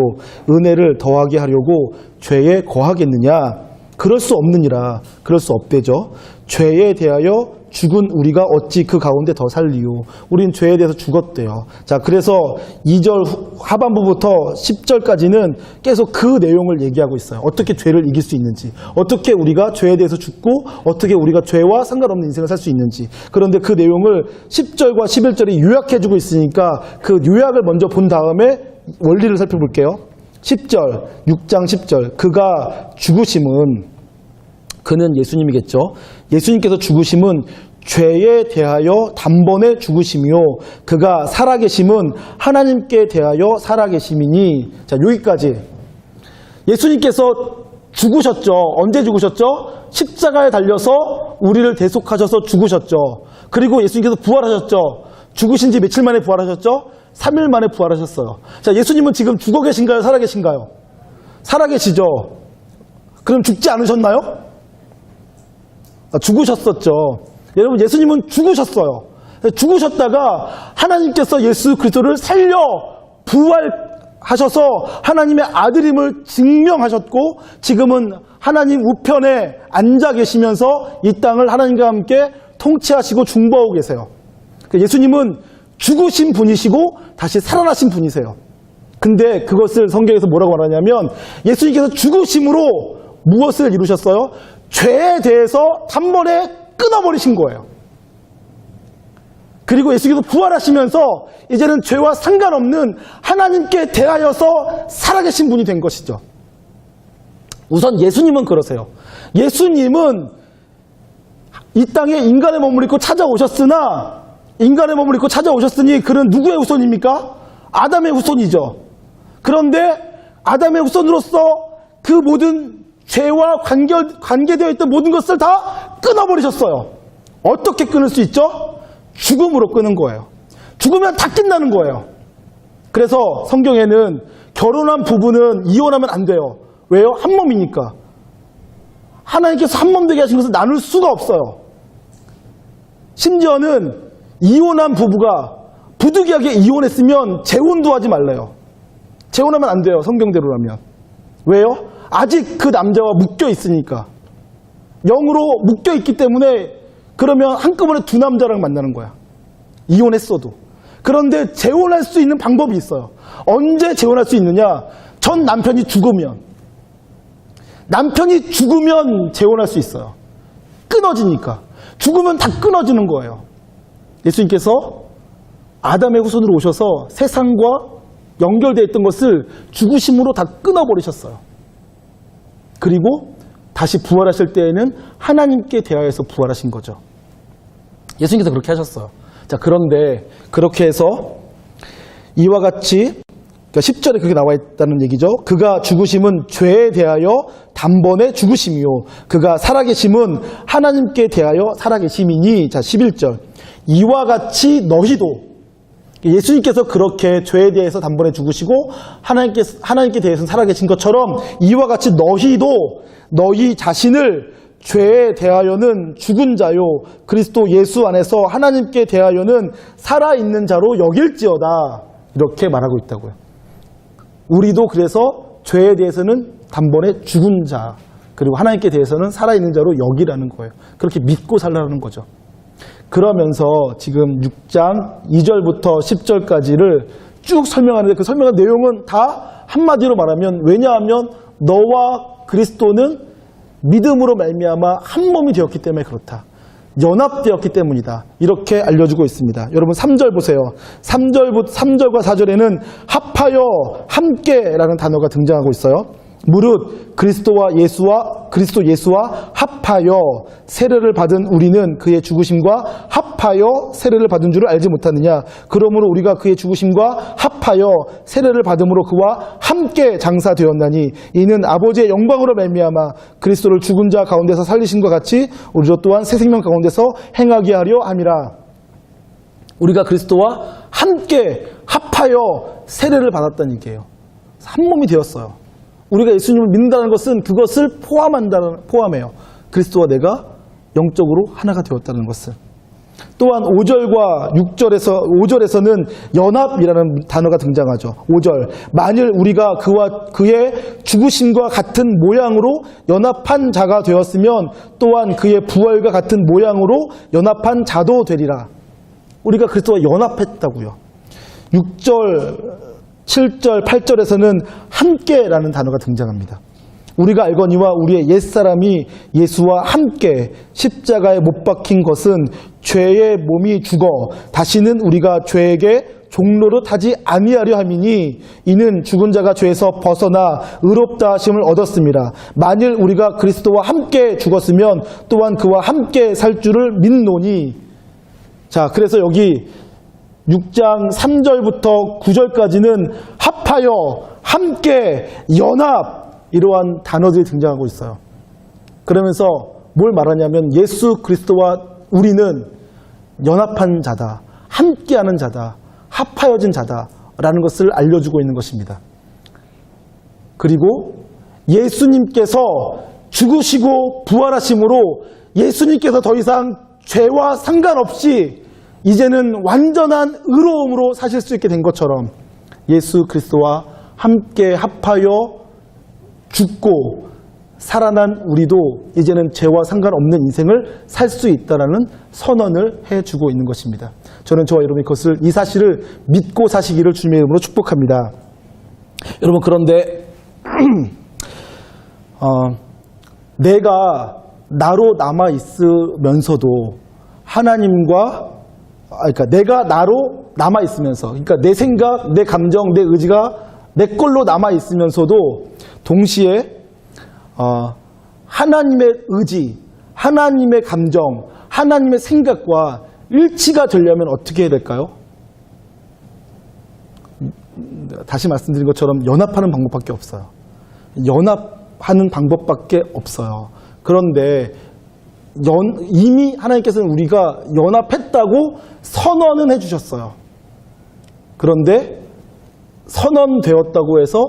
은혜를 더하게 하려고 죄에 거하겠느냐? 그럴 수 없느니라. 그럴 수 없대죠. 죄에 대하여 죽은 우리가 어찌 그 가운데 더 살리요? 우린 죄에 대해서 죽었대요. 자, 그래서 2절 하반부부터 10절까지는 계속 그 내용을 얘기하고 있어요. 어떻게 죄를 이길 수 있는지, 어떻게 우리가 죄에 대해서 죽고, 어떻게 우리가 죄와 상관없는 인생을 살 수 있는지. 그런데 그 내용을 10절과 11절이 요약해주고 있으니까 그 요약을 먼저 본 다음에 원리를 살펴볼게요. 10절, 6장 10절. 그가 죽으심은, 그는 예수님이겠죠. 예수님께서 죽으심은 죄에 대하여 단번에 죽으심이요 그가 살아계심은 하나님께 대하여 살아계심이니. 자, 여기까지. 예수님께서 죽으셨죠. 언제 죽으셨죠? 십자가에 달려서 우리를 대속하셔서 죽으셨죠. 그리고 예수님께서 부활하셨죠. 죽으신 지 며칠 만에 부활하셨죠? 3일 만에 부활하셨어요. 자, 예수님은 지금 죽어 계신가요? 살아 계신가요? 살아 계시죠. 그럼 죽지 않으셨나요? 죽으셨었죠. 여러분, 예수님은 죽으셨어요. 죽으셨다가 하나님께서 예수 그리스도를 살려 부활하셔서 하나님의 아들임을 증명하셨고 지금은 하나님 우편에 앉아 계시면서 이 땅을 하나님과 함께 통치하시고 중보하고 계세요. 예수님은 죽으신 분이시고 다시 살아나신 분이세요. 근데 그것을 성경에서 뭐라고 말하냐면 예수님께서 죽으심으로 무엇을 이루셨어요? 죄에 대해서 단번에 끊어버리신 거예요. 그리고 예수께서 부활하시면서 이제는 죄와 상관없는 하나님께 대하여서 살아계신 분이 된 것이죠. 우선 예수님은 그러세요. 예수님은 이 땅에 인간의 몸을 입고 찾아오셨으나 인간의 몸을 입고 찾아오셨으니 그는 누구의 후손입니까? 아담의 후손이죠. 그런데 아담의 후손으로서 그 모든 죄와 관계되어 있던 모든 것을 다 끊어버리셨어요. 어떻게 끊을 수 있죠? 죽음으로 끊은 거예요. 죽으면 다 끝나는 거예요. 그래서 성경에는 결혼한 부부는 이혼하면 안 돼요. 왜요? 한 몸이니까. 하나님께서 한 몸 되게 하신 것을 나눌 수가 없어요. 심지어는 이혼한 부부가 부득이하게 이혼했으면 재혼도 하지 말래요. 재혼하면 안 돼요. 성경대로라면. 왜요? 아직 그 남자와 묶여 있으니까. 영으로 묶여 있기 때문에 그러면 한꺼번에 두 남자랑 만나는 거야. 이혼했어도. 그런데 재혼할 수 있는 방법이 있어요. 언제 재혼할 수 있느냐? 전 남편이 죽으면. 남편이 죽으면 재혼할 수 있어요. 끊어지니까. 죽으면 다 끊어지는 거예요. 예수님께서 아담의 후손으로 오셔서 세상과 연결되어 있던 것을 죽으심으로 다 끊어버리셨어요. 그리고 다시 부활하실 때에는 하나님께 대하여서 부활하신 거죠. 예수님께서 그렇게 하셨어요. 자, 그런데 그렇게 해서 이와 같이 10절에 그렇게 나와 있다는 얘기죠. 그가 죽으심은 죄에 대하여 단번에 죽으심이요. 그가 살아계심은 하나님께 대하여 살아계심이니. 자, 11절. 이와 같이 너희도, 예수님께서 그렇게 죄에 대해서 단번에 죽으시고 하나님께 대해서는 살아계신 것처럼 이와 같이 너희도 너희 자신을 죄에 대하여는 죽은 자요 그리스도 예수 안에서 하나님께 대하여는 살아있는 자로 여길지어다. 이렇게 말하고 있다고요. 우리도 그래서 죄에 대해서는 단번에 죽은 자, 그리고 하나님께 대해서는 살아있는 자로 여기라는 거예요. 그렇게 믿고 살라는 거죠. 그러면서 지금 6장 2절부터 10절까지를 쭉 설명하는데 그 설명한 내용은 다 한마디로 말하면, 왜냐하면 너와 그리스도는 믿음으로 말미암아 한 몸이 되었기 때문에 그렇다. 연합되었기 때문이다. 이렇게 알려주고 있습니다. 여러분 3절 보세요. 3절과 4절에는 합하여 함께라는 단어가 등장하고 있어요. 무릇 그리스도 예수와 합하여 세례를 받은 우리는 그의 죽으심과 합하여 세례를 받은 줄을 알지 못하느냐. 그러므로 우리가 그의 죽으심과 합하여 세례를 받음으로 그와 함께 장사되었나니 이는 아버지의 영광으로 말미암아 그리스도를 죽은 자 가운데서 살리신과 같이 우리도 또한 새 생명 가운데서 행하게 하려 함이라. 우리가 그리스도와 함께 합하여 세례를 받았다는 얘기예요. 한 몸이 되었어요. 우리가 예수님을 믿는다는 것은 그것을 포함해요. 그리스도와 내가 영적으로 하나가 되었다는 것을. 또한 5절과 5절에서는 연합이라는 단어가 등장하죠. 5절. 만일 우리가 그의 죽으심과 같은 모양으로 연합한 자가 되었으면 또한 그의 부활과 같은 모양으로 연합한 자도 되리라. 우리가 그리스도와 연합했다고요. 6절, 7절, 8절에서는 함께라는 단어가 등장합니다. 우리가 알거니와 우리의 옛사람이 예수와 함께 십자가에 못 박힌 것은 죄의 몸이 죽어 다시는 우리가 죄에게 종로릇 하지 아니하려 함이니 이는 죽은 자가 죄에서 벗어나 의롭다 하심을 얻었습니다. 만일 우리가 그리스도와 함께 죽었으면 또한 그와 함께 살 줄을 믿노니. 자, 그래서 여기 6장 3절부터 9절까지는 합하여, 함께, 연합, 이러한 단어들이 등장하고 있어요. 그러면서 뭘 말하냐면 예수 그리스도와 우리는 연합한 자다, 함께하는 자다, 합하여진 자다라는 것을 알려주고 있는 것입니다. 그리고 예수님께서 죽으시고 부활하심으로 예수님께서 더 이상 죄와 상관없이 이제는 완전한 의로움으로 사실 수 있게 된 것처럼 예수 그리스도와 함께 합하여 죽고 살아난 우리도 이제는 죄와 상관없는 인생을 살 수 있다는 선언을 해주고 있는 것입니다. 저는 저와 여러분이 이 사실을 믿고 사시기를 주님의 이름으로 축복합니다. 여러분, 그런데 내가 나로 남아있으면서도 하나님과, 그러니까 내가 나로 남아있으면서, 그러니까 내 생각, 내 감정, 내 의지가 내 걸로 남아있으면서도 동시에 하나님의 의지, 하나님의 감정, 하나님의 생각과 일치가 되려면 어떻게 해야 될까요? 다시 말씀드린 것처럼 연합하는 방법밖에 없어요. 연합하는 방법밖에 없어요. 그런데 이미 하나님께서는 우리가 연합했다고 선언은 해주셨어요. 그런데 선언되었다고 해서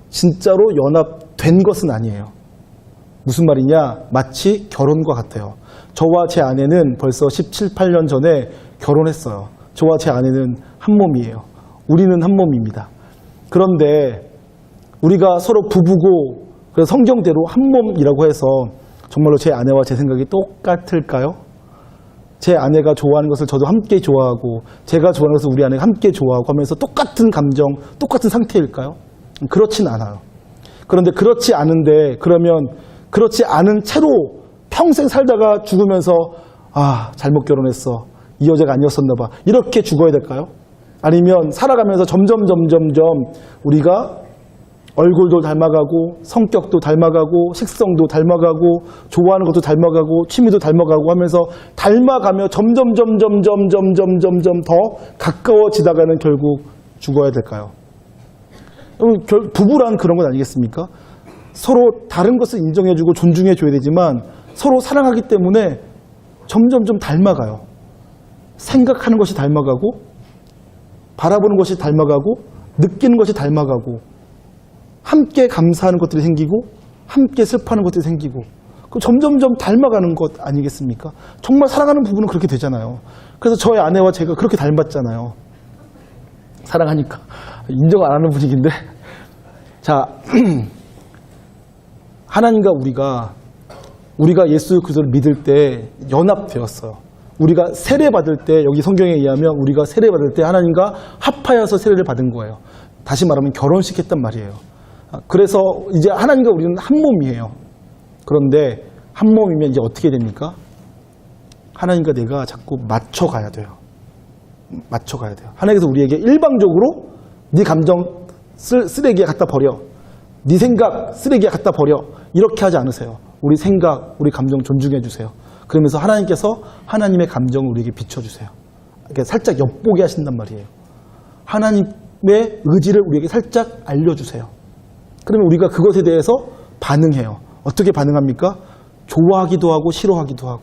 진짜로 연합된 것은 아니에요. 무슨 말이냐? 마치 결혼과 같아요. 저와 제 아내는 벌써 17, 18년 전에 결혼했어요. 저와 제 아내는 한 몸이에요. 우리는 한 몸입니다. 그런데 우리가 서로 부부고 그래서 성경대로 한 몸이라고 해서 정말로 제 아내와 제 생각이 똑같을까요? 제 아내가 좋아하는 것을 저도 함께 좋아하고 제가 좋아하는 것을 우리 아내가 함께 좋아하고 하면서 똑같은 감정, 똑같은 상태일까요? 그렇진 않아요. 그런데 그렇지 않은데 그러면 그렇지 않은 채로 평생 살다가 죽으면서 아, 잘못 결혼했어. 이 여자가 아니었었나 봐. 이렇게 죽어야 될까요? 아니면 살아가면서 점점 우리가 얼굴도 닮아가고 성격도 닮아가고 식성도 닮아가고 좋아하는 것도 닮아가고 취미도 닮아가고 하면서 닮아가며 점점 더 가까워지다가는 결국 죽어야 될까요? 부부란 그런 건 아니겠습니까? 서로 다른 것을 인정해주고 존중해줘야 되지만 서로 사랑하기 때문에 점점 닮아가요. 생각하는 것이 닮아가고 바라보는 것이 닮아가고 느끼는 것이 닮아가고 함께 감사하는 것들이 생기고 함께 슬퍼하는 것들이 생기고 점점 닮아가는 것 아니겠습니까? 정말 사랑하는 부부는 그렇게 되잖아요. 그래서 저희 아내와 제가 그렇게 닮았잖아요. 사랑하니까. 인정 안 하는 분위기인데. 자, 하나님과 우리가 예수 그리스도를 믿을 때 연합되었어요. 우리가 세례받을 때 여기 성경에 의하면 우리가 세례받을 때 하나님과 합하여서 세례를 받은 거예요. 다시 말하면 결혼식 했단 말이에요. 그래서 이제 하나님과 우리는 한 몸이에요. 그런데 한 몸이면 이제 어떻게 됩니까? 하나님과 내가 자꾸 맞춰가야 돼요. 맞춰가야 돼요. 하나님께서 우리에게 일방적으로 네 감정 쓰레기에 갖다 버려. 네 생각 쓰레기에 갖다 버려. 이렇게 하지 않으세요. 우리 생각, 우리 감정 존중해 주세요. 그러면서 하나님께서 하나님의 감정을 우리에게 비춰주세요. 그러니까 살짝 엿보게 하신단 말이에요. 하나님의 의지를 우리에게 살짝 알려주세요. 그러면 우리가 그것에 대해서 반응해요. 어떻게 반응합니까? 좋아하기도 하고 싫어하기도 하고.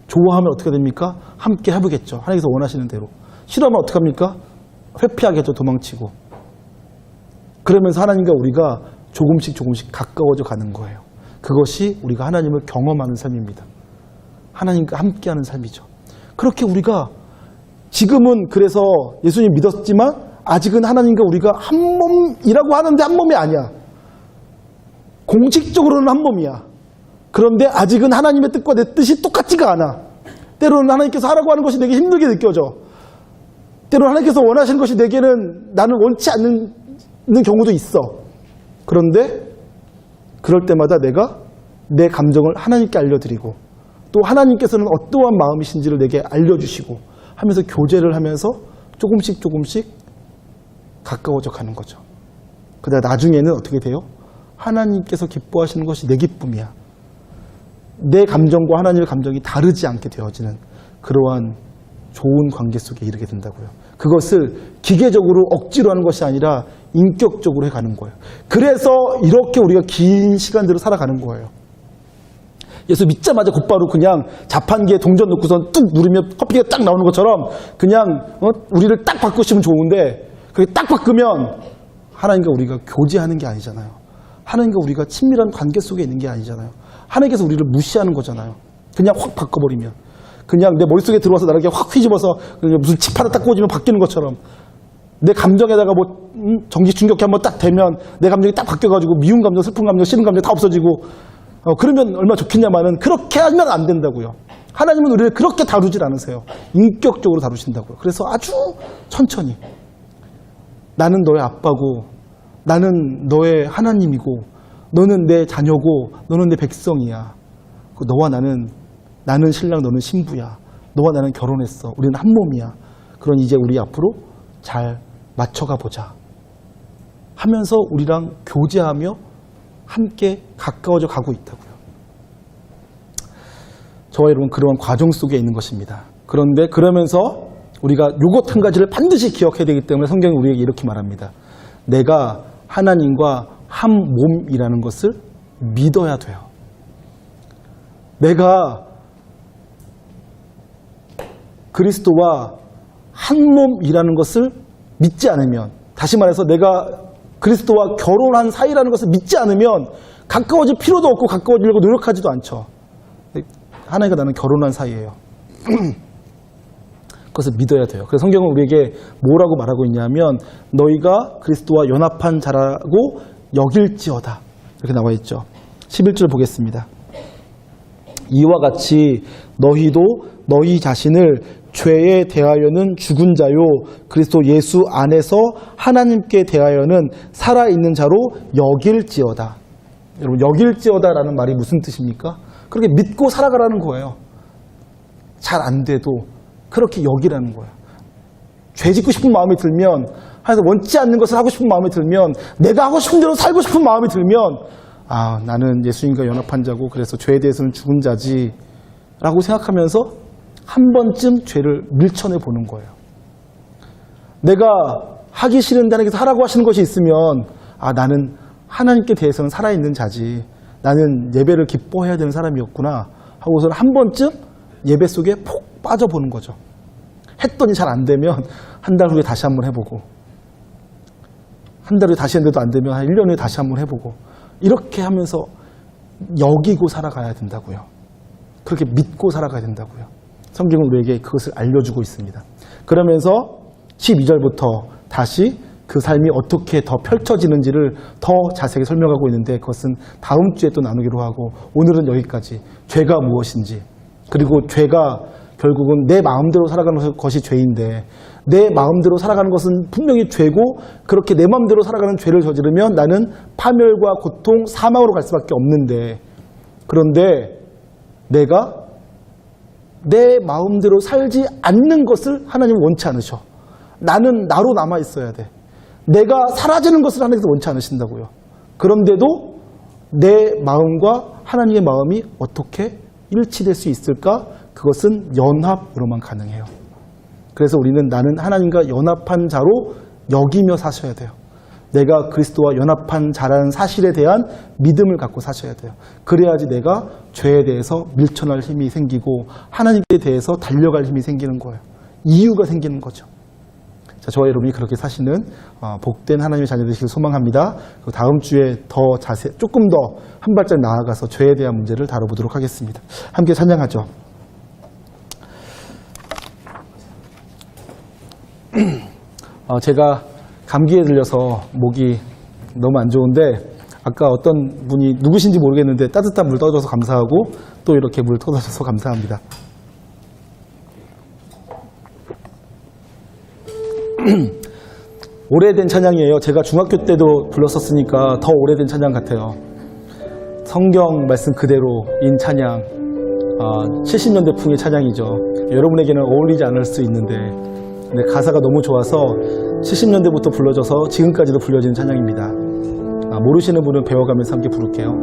좋아하면 어떻게 됩니까? 함께 해보겠죠. 하나님께서 원하시는 대로. 싫어하면 어떻게 합니까? 회피하겠죠. 도망치고. 그러면서 하나님과 우리가 조금씩 가까워져 가는 거예요. 그것이 우리가 하나님을 경험하는 삶입니다. 하나님과 함께하는 삶이죠. 그렇게 우리가 지금은 그래서 예수님 믿었지만 아직은 하나님과 우리가 한 몸이라고 하는데 한 몸이 아니야. 공식적으로는 한 몸이야. 그런데 아직은 하나님의 뜻과 내 뜻이 똑같지가 않아. 때로는 하나님께서 하라고 하는 것이 내게 힘들게 느껴져. 때로는 하나님께서 원하시는 것이 내게는 나는 원치 않는 경우도 있어. 그런데 그럴 때마다 내가 내 감정을 하나님께 알려드리고 또 하나님께서는 어떠한 마음이신지를 내게 알려주시고 하면서 교제를 하면서 조금씩 가까워져 가는 거죠. 그러다 나중에는 어떻게 돼요? 하나님께서 기뻐하시는 것이 내 기쁨이야. 내 감정과 하나님의 감정이 다르지 않게 되어지는 그러한 좋은 관계 속에 이르게 된다고요. 그것을 기계적으로 억지로 하는 것이 아니라 인격적으로 해가는 거예요. 그래서 이렇게 우리가 긴 시간들을 살아가는 거예요. 예수 믿자마자 곧바로 그냥 자판기에 동전 넣고선 뚝 누르면 커피가 딱 나오는 것처럼 그냥 우리를 딱 바꾸시면 좋은데 그게 딱 바꾸면 하나님과 우리가 교제하는 게 아니잖아요. 하나님과 우리가 친밀한 관계 속에 있는 게 아니잖아요. 하나님께서 우리를 무시하는 거잖아요. 그냥 확 바꿔버리면. 그냥 내 머릿속에 들어와서 나를 확 휘집어서 무슨 칩 하나 딱 꽂으면 바뀌는 것처럼 내 감정에다가 뭐 전기 충격기 한번 딱 대면 내 감정이 딱 바뀌어가지고 미운 감정, 슬픈 감정, 싫은 감정 다 없어지고 그러면 얼마나 좋겠냐마는 그렇게 하면 안 된다고요. 하나님은 우리를 그렇게 다루질 않으세요. 인격적으로 다루신다고요. 그래서 아주 천천히 나는 너의 아빠고 나는 너의 하나님이고 너는 내 자녀고 너는 내 백성이야. 너와 나는 신랑 너는 신부야. 너와 나는 결혼했어. 우리는 한 몸이야. 그럼 이제 우리 앞으로 잘 맞춰가 보자 하면서 우리랑 교제하며 함께 가까워져 가고 있다고요. 저와 여러분 그러한 과정 속에 있는 것입니다. 그런데 그러면서 우리가 요것 한 가지를 반드시 기억해야 되기 때문에 성경이 우리에게 이렇게 말합니다. 내가 하나님과 한 몸이라는 것을 믿어야 돼요. 내가 그리스도와 한 몸이라는 것을 믿지 않으면, 다시 말해서 내가 그리스도와 결혼한 사이라는 것을 믿지 않으면 가까워질 필요도 없고 가까워지려고 노력하지도 않죠. 하나님과 나는 결혼한 사이예요. 그것을 믿어야 돼요. 그래서 성경은 우리에게 뭐라고 말하고 있냐면 너희가 그리스도와 연합한 자라고 여길지어다. 이렇게 나와 있죠. 11절 보겠습니다. 이와 같이 너희도 너희 자신을 죄에 대하여는 죽은 자요 그리스도 예수 안에서 하나님께 대하여는 살아있는 자로 여길지어다. 여러분, 여길지어다라는 말이 무슨 뜻입니까? 그렇게 믿고 살아가라는 거예요. 잘 안 돼도 그렇게 여기라는 거예요. 죄 짓고 싶은 마음이 들면, 하여튼 원치 않는 것을 하고 싶은 마음이 들면, 내가 하고 싶은 대로 살고 싶은 마음이 들면, 아, 나는 예수님과 연합한 자고 그래서 죄에 대해서는 죽은 자지 라고 생각하면서 한 번쯤 죄를 밀쳐내 보는 거예요. 내가 하기 싫은데 하나님께서 하라고 하시는 것이 있으면, 아, 나는 하나님께 대해서는 살아있는 자지, 나는 예배를 기뻐해야 되는 사람이었구나 하고서는 한 번쯤 예배 속에 폭 빠져보는 거죠. 했더니 잘 안 되면 한 달 후에 다시 한번 해보고, 한 달 후에 다시 했는데도 안 되면 한 1년 후에 다시 한번 해보고, 이렇게 하면서 여기고 살아가야 된다고요. 그렇게 믿고 살아가야 된다고요. 성경은 우리에게 그것을 알려주고 있습니다. 그러면서 12절부터 다시 그 삶이 어떻게 더 펼쳐지는지를 더 자세히 설명하고 있는데, 그것은 다음 주에 또 나누기로 하고, 오늘은 여기까지. 죄가 무엇인지, 그리고 죄가 결국은 내 마음대로 살아가는 것이 죄인데, 내 마음대로 살아가는 것은 분명히 죄고, 그렇게 내 마음대로 살아가는 죄를 저지르면 나는 파멸과 고통, 사망으로 갈 수밖에 없는데, 그런데 내가 내 마음대로 살지 않는 것을 하나님은 원치 않으셔. 나는 나로 남아 있어야 돼. 내가 사라지는 것을 하나님께서 원치 않으신다고요. 그런데도 내 마음과 하나님의 마음이 어떻게 일치될 수 있을까? 그것은 연합으로만 가능해요. 그래서 우리는 나는 하나님과 연합한 자로 여기며 사셔야 돼요. 내가 그리스도와 연합한 자라는 사실에 대한 믿음을 갖고 사셔야 돼요. 그래야지 내가 죄에 대해서 밀쳐날 힘이 생기고 하나님께 대해서 달려갈 힘이 생기는 거예요. 이유가 생기는 거죠. 자, 저와 여러분이 그렇게 사시는 복된 하나님의 자녀 되시길 소망합니다. 그리고 다음 주에 더 조금 더 한 발짝 나아가서 죄에 대한 문제를 다뤄보도록 하겠습니다. 함께 찬양하죠. 제가 감기에 들려서 목이 너무 안 좋은데, 아까 어떤 분이 누구신지 모르겠는데 따뜻한 물 떠줘서 감사하고 또 이렇게 물 터져줘서 감사합니다. 오래된 찬양이에요. 제가 중학교 때도 불렀었으니까 더 오래된 찬양 같아요. 성경 말씀 그대로인 찬양, 70년대 풍의 찬양이죠. 여러분에게는 어울리지 않을 수 있는데, 근데 가사가 너무 좋아서 70년대부터 불러져서 지금까지도 불려지는 찬양입니다. 모르시는 분은 배워가면서 함께 부를게요.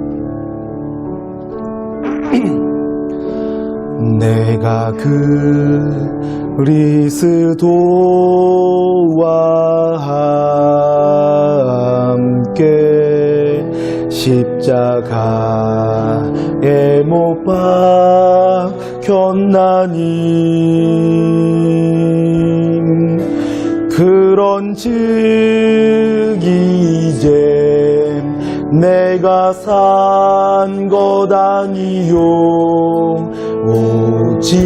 내가 그리스도와 함께 십자가에 못 박혔나니, 그런즉 이제 내가 산 것 아니요 오직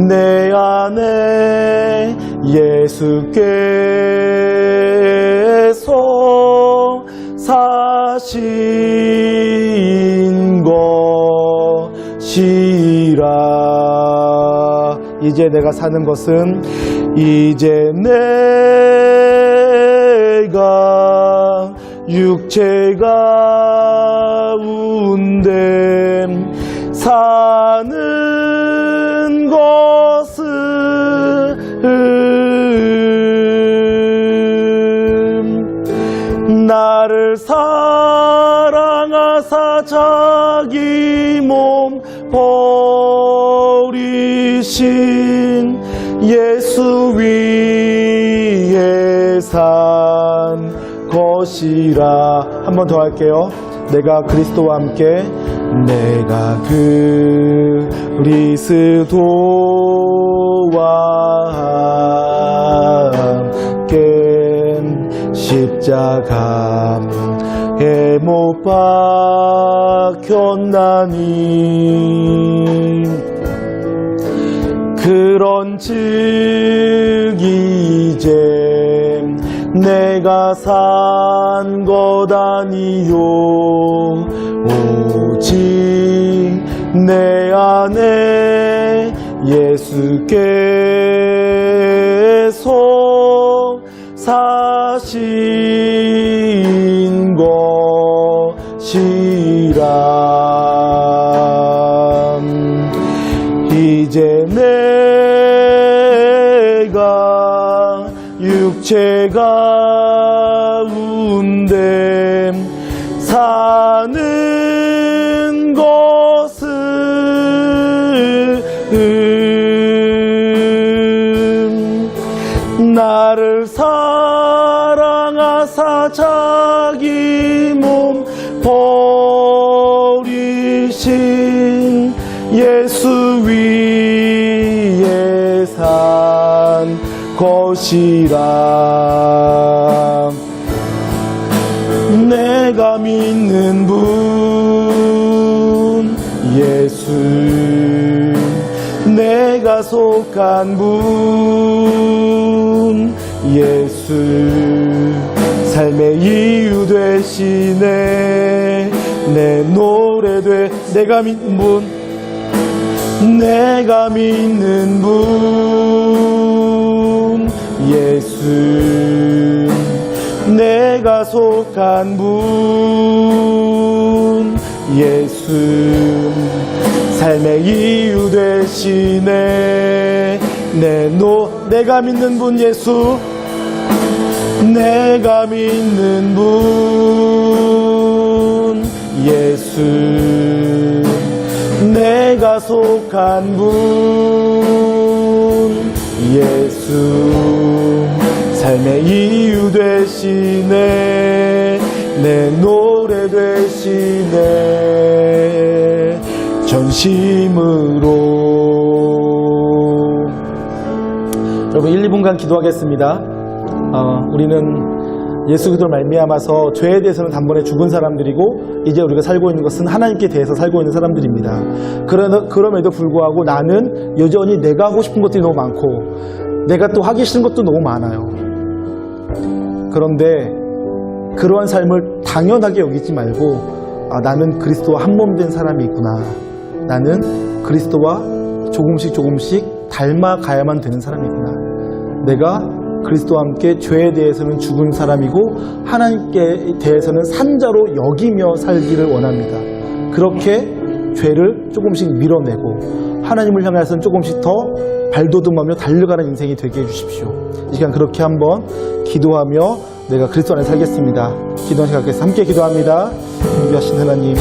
내 안에 예수께서 사신 것이라. 이제 내가 사는 것은, 이제 내가 육체 가운데 사는 것은 나를 사랑하사 자기 몸 버리신 예수 위에 산 것이라. 한 번 더 할게요. 내가 그리스도와 함께, 내가 그리스도와 함께 십자가에 못 박혔나니, 그런즉 이제 내가 산 것 아니요 오직 내 안에 예수께서 사신 것이라. 이제 내가 육체 가운데 사는 것은 나를 사랑하사 자기 몸 버리신 예수 위에 산 것이라. 내가 믿는 분 예수, 내가 속한 분 예수, 삶의 이유 되시네. 내 노래 돼. 내가 믿는 분, 내가 믿는 분 예수, 내가 속한 분 예수, 삶의 이유 되시네. 내가 믿는 분 예수, 내가 믿는 분 예수, 내가 속한 분 예수, 삶의 이유 되시네. 내 노래 되시네. 전심으로. 여러분 1, 2분간 기도하겠습니다. 우리는 예수 그리스도로 말미암아서 죄에 대해서는 단번에 죽은 사람들이고 이제 우리가 살고 있는 것은 하나님께 대해서 살고 있는 사람들입니다. 그럼에도 불구하고 나는 여전히 내가 하고 싶은 것들이 너무 많고 내가 또 하기 싫은 것도 너무 많아요. 그런데 그러한 삶을 당연하게 여기지 말고 나는 그리스도와 한 몸 된 사람이 있구나. 나는 그리스도와 조금씩 닮아가야만 되는 사람이구나. 내가 그리스도와 함께 죄에 대해서는 죽은 사람이고 하나님께 대해서는 산자로 여기며 살기를 원합니다. 그렇게 죄를 조금씩 밀어내고 하나님을 향해서는 조금씩 더 발돋움하며 달려가는 인생이 되게 해주십시오. 이 시간 그렇게 한번 기도하며 내가 그리스도 안에 살겠습니다. 기도하는 시간 갖겠습니다. 함께 기도합니다. 존귀하신 하나님,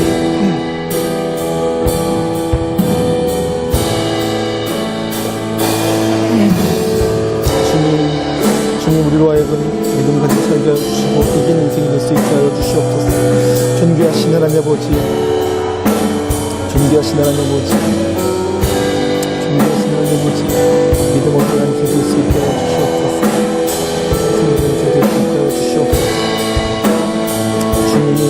주님 우리로 하여금 믿음을 가지고 살게 하시고 이기는 인생이 될 수 있게 하여 주시옵소서. 존귀하신 하나님 아버지, 존귀하신 하나님 아버지, 존귀하신 하나님 아버지, 믿음 없는 인생 될 수 있게 하여 주시옵소서. 인생 될 수 있게 하여 주시옵소서. 주님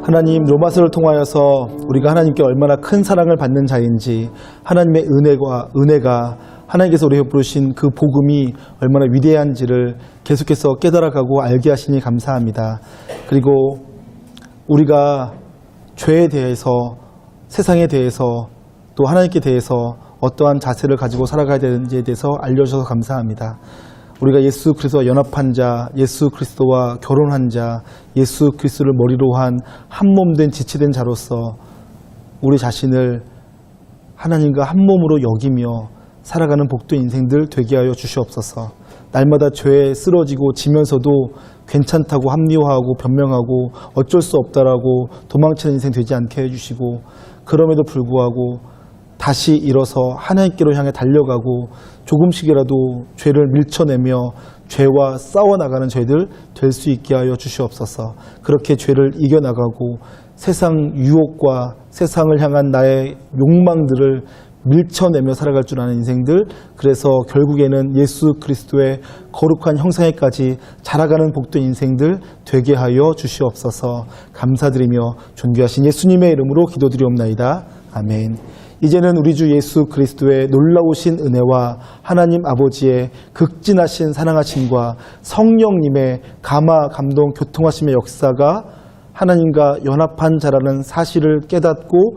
하나님, 로마서를 통하여서 우리가 하나님께 얼마나 큰 사랑을 받는 자인지, 하나님의 은혜가 하나님께서 우리에게 부르신 그 복음이 얼마나 위대한지를 계속해서 깨달아가고 알게 하시니 감사합니다. 그리고 우리가 죄에 대해서, 세상에 대해서, 또 하나님께 대해서 어떠한 자세를 가지고 살아가야 되는지에 대해서 알려주셔서 감사합니다. 우리가 예수 그리스도와 연합한 자, 예수 그리스도와 결혼한 자, 예수 그리스도를 머리로 한 한 몸된 지체된 자로서 우리 자신을 하나님과 한 몸으로 여기며 살아가는 복된 인생들 되게 하여 주시옵소서. 날마다 죄에 쓰러지고 지면서도 괜찮다고 합리화하고 변명하고 어쩔 수 없다라고 도망치는 인생 되지 않게 해주시고, 그럼에도 불구하고 다시 일어서 하나님께로 향해 달려가고 조금씩이라도 죄를 밀쳐내며 죄와 싸워나가는 저희들 될 수 있게 하여 주시옵소서. 그렇게 죄를 이겨나가고 세상 유혹과 세상을 향한 나의 욕망들을 밀쳐내며 살아갈 줄 아는 인생들, 그래서 결국에는 예수 그리스도의 거룩한 형상에까지 자라가는 복된 인생들 되게 하여 주시옵소서. 감사드리며 존귀하신 예수님의 이름으로 기도드리옵나이다. 아멘. 이제는 우리 주 예수 그리스도의 놀라우신 은혜와 하나님 아버지의 극진하신 사랑하심과 성령님의 감화, 감동, 교통하심의 역사가 하나님과 연합한 자라는 사실을 깨닫고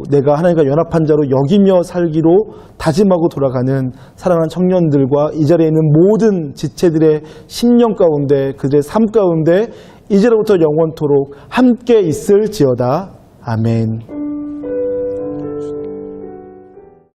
내가 하나님과 연합한 자로 여기며 살기로 다짐하고 돌아가는 사랑하는 청년들과 이 자리에 있는 모든 지체들의 심령 가운데, 그들의 삶 가운데 이제로부터 영원토록 함께 있을지어다. 아멘.